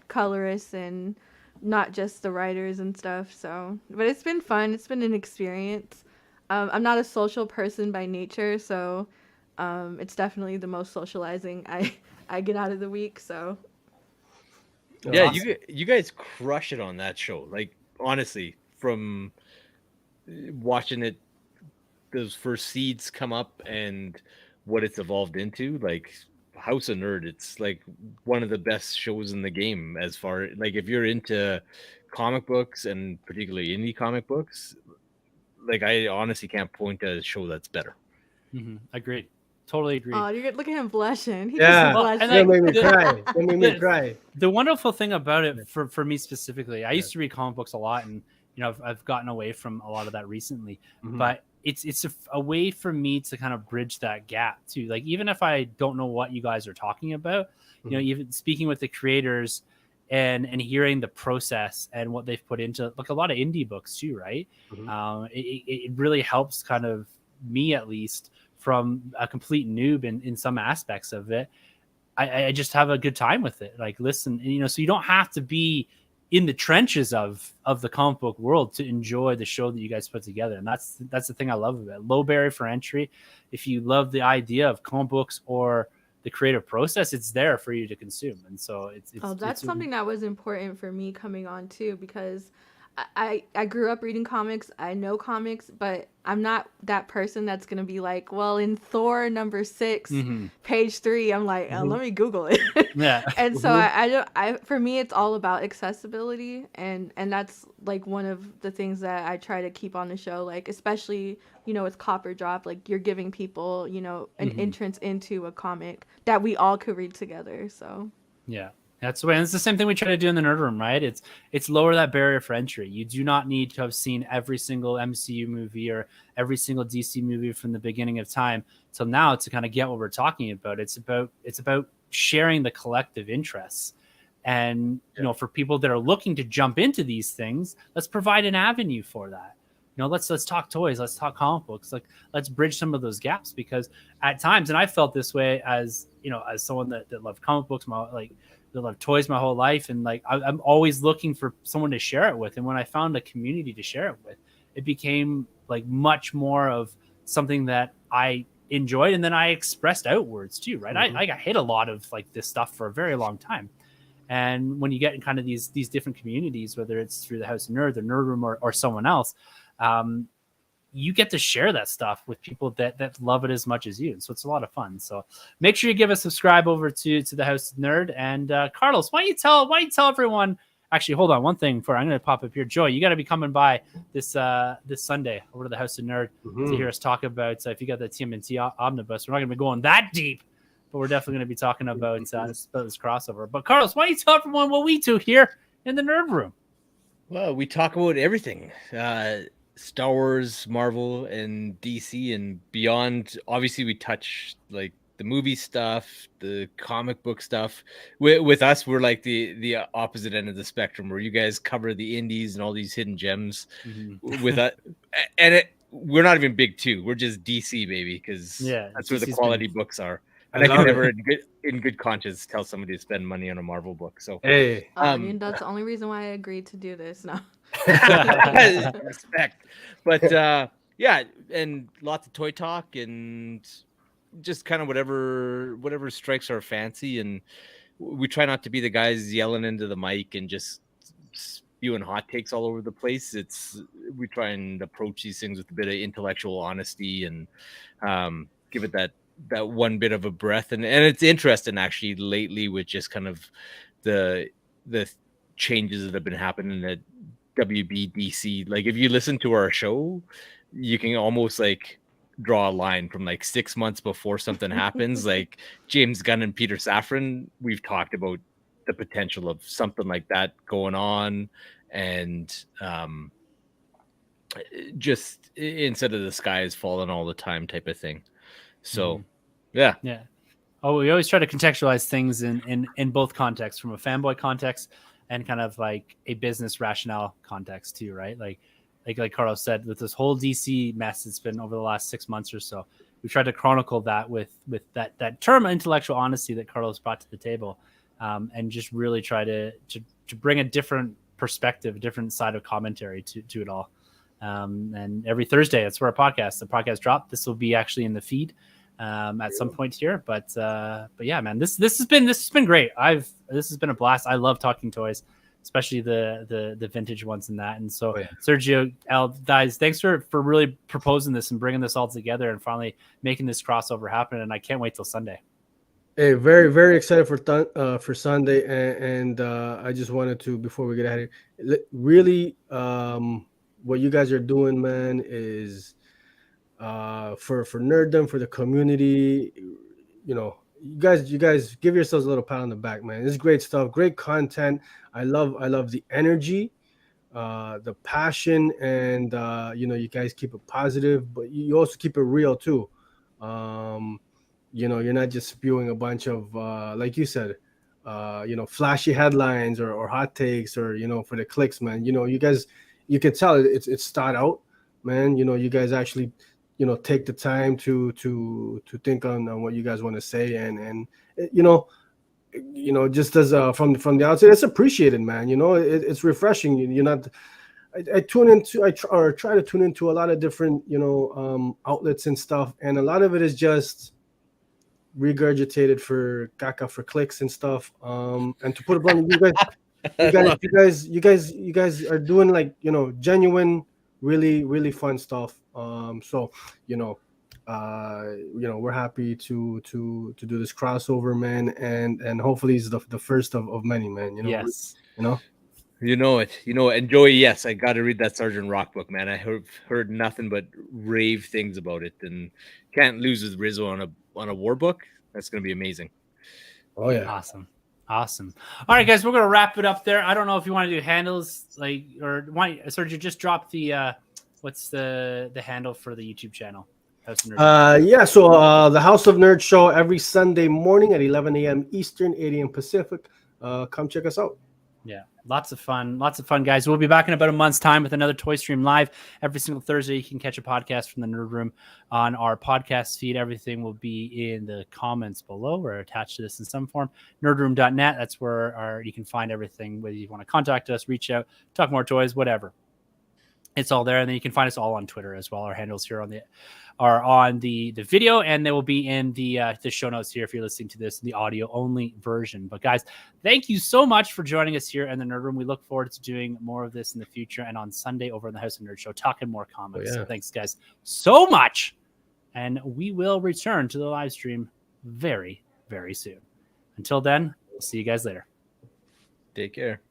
[SPEAKER 4] colorists and not just the writers and stuff. So, but it's been fun. It's been an experience. I'm not a social person by nature, so it's definitely the most socializing I get out of the week. So
[SPEAKER 2] yeah, awesome. You guys crush it on that show. Like, honestly, from watching it, those first seeds come up and what it's evolved into, like House of Nerd, it's like one of the best shows in the game as far like if you're into comic books and particularly indie comic books. Like, I honestly can't point to a show that's better.
[SPEAKER 1] Agreed. Totally agree.
[SPEAKER 4] Oh, look at him blushing. He
[SPEAKER 3] that made me cry. That made me cry.
[SPEAKER 1] The wonderful thing about it for me specifically, I used to read comic books a lot, and I've gotten away from a lot of that recently. But it's a way for me to kind of bridge that gap too. Like, even if I don't know what you guys are talking about, even speaking with the creators and hearing the process and what they've put into like a lot of indie books too, right? It really helps kind of me, at least, from a complete noob in some aspects of it. I just have a good time with it. Like, listen, so you don't have to be in the trenches of the comic book world to enjoy the show that you guys put together. And that's the thing I love about it. Low barrier for entry. If you love the idea of comic books or the creative process, it's there for you to consume. And so it's
[SPEAKER 4] something that was important for me coming on too, because I grew up reading comics. I know comics, but I'm not that person that's going to be like, well, in Thor number 6, page 3, I'm like, let me Google it.
[SPEAKER 1] Yeah.
[SPEAKER 4] And so I for me, it's all about accessibility. And that's like one of the things that I try to keep on the show, like, especially, with Copper Drop, like, you're giving people, an entrance into a comic that we all could read together. So,
[SPEAKER 1] yeah. That's the way. And it's the same thing we try to do in the Nerd Room, right? It's lower that barrier for entry. You do not need to have seen every single MCU movie or every single DC movie from the beginning of time till now to kind of get what we're talking about. It's about sharing the collective interests. And, for people that are looking to jump into these things, let's provide an avenue for that. Let's talk toys, let's talk comic books. Like, let's bridge some of those gaps, because at times, and I felt this way as someone that loved comic books, that loved toys my whole life, and like I'm always looking for someone to share it with. And when I found a community to share it with, it became like much more of something that I enjoyed, and then I expressed outwards too, right? I got hit a lot of like this stuff for a very long time. And when you get in kind of these different communities, whether it's through the House of Nerd, the Nerd Room, or someone else, you get to share that stuff with people that love it as much as you. And so it's a lot of fun. So make sure you give a subscribe over to the House of Nerd. And Carlos, why don't you tell everyone? Actually, hold on one thing before I'm going to pop up here. Joy, you got to be coming by this Sunday over to the House of Nerd to hear us talk about if you got the TMNT omnibus. We're not going to be going that deep, but we're definitely going to be talking about this crossover. But Carlos, why don't you tell everyone what we do here in the Nerd Room?
[SPEAKER 2] Well, we talk about everything. Star Wars, Marvel, and DC and beyond. Obviously, we touch like the movie stuff, the comic book stuff. With us, we're like the opposite end of the spectrum, where you guys cover the indies and all these hidden gems. With us, and we're not even big two. We're just DC, baby, because that's where the quality books are. And I can never, in good conscience, tell somebody to spend money on a Marvel book. So,
[SPEAKER 3] hey,
[SPEAKER 4] that's the only reason why I agreed to do this. No.
[SPEAKER 2] Respect. But yeah, and lots of toy talk and just kind of whatever strikes our fancy, and we try not to be the guys yelling into the mic and just spewing hot takes all over the place. We try and approach these things with a bit of intellectual honesty and give it that one bit of a breath. And it's interesting actually lately with just kind of the changes that have been happening at WBDC. Like if you listen to our show, you can almost like draw a line from like 6 months before something happens. Like James Gunn and Peter Safran, we've talked about the potential of something like that going on, and just instead of the sky is falling all the time type of thing. So yeah.
[SPEAKER 1] Oh, we always try to contextualize things in both contexts, from a fanboy context and kind of like a business rationale context too, right? Like Carlos said, with this whole DC mess it's been over the last 6 months or so, we tried to chronicle that with that term intellectual honesty that Carlos brought to the table, and just really try to bring a different perspective, a different side of commentary to it all. And every Thursday, that's where the podcast drop. This will be actually in the feed at some point here, but yeah, man, this has been great. This has been a blast. I love talking toys, especially the vintage ones and that. And so Sergio, Al, guys, thanks for really proposing this and bringing this all together and finally making this crossover happen. And I can't wait till Sunday.
[SPEAKER 3] Hey, very, very excited for Sunday, and I just wanted to, before we get out of here, really, what you guys are doing, man, is for nerddom, for the community. You know, you guys give yourselves a little pat on the back, man. This is great stuff, great content. I love the energy, the passion, and you guys keep it positive, but you also keep it real too. You're not just spewing a bunch of like you said, flashy headlines or hot takes or for the clicks, man. You guys, you can tell it's thought out, man. You guys actually take the time to think on what you guys want to say, and just as from the outside, it's appreciated, man. It's refreshing. You're not. I try to tune into a lot of different outlets and stuff, and a lot of it is just regurgitated for caca, for clicks and stuff. And to put it bluntly, you guys are doing like genuine, really, really fun stuff. So we're happy to do this crossover, man, and hopefully it's the first of many, man.
[SPEAKER 1] Yes.
[SPEAKER 2] You know it. And Joey, yes, I got to read that Sergeant Rock book, man. I heard nothing but rave things about it, and can't lose with Rizzo on a war book. That's going to be amazing.
[SPEAKER 3] Oh yeah.
[SPEAKER 1] Awesome. All right, guys, we're going to wrap it up there. I don't know if you want to do handles Sergio, just drop the what's the handle for the YouTube channel?
[SPEAKER 3] So the House of Nerds show every Sunday morning at 11 a.m. Eastern, 8 a.m. Pacific. Come check us out.
[SPEAKER 1] Yeah, lots of fun, guys. We'll be back in about a month's time with another ToyStream Live. Every single Thursday, you can catch a podcast from the Nerd Room on our podcast feed. Everything will be in the comments below or attached to this in some form. Nerdroom.net, that's where you can find everything, whether you want to contact us, reach out, talk more toys, whatever. It's all there. And then you can find us all on Twitter as well. Our handles here are on the video, and they will be in the show notes here if you're listening to this in the audio only version. But guys, thank you so much for joining us here in the Nerd Room. We look forward to doing more of this in the future, and on Sunday over in the House of Nerd Show, talking more comics. So thanks, guys, so much. And we will return to the live stream very, very soon. Until then, we'll see you guys later.
[SPEAKER 2] Take care.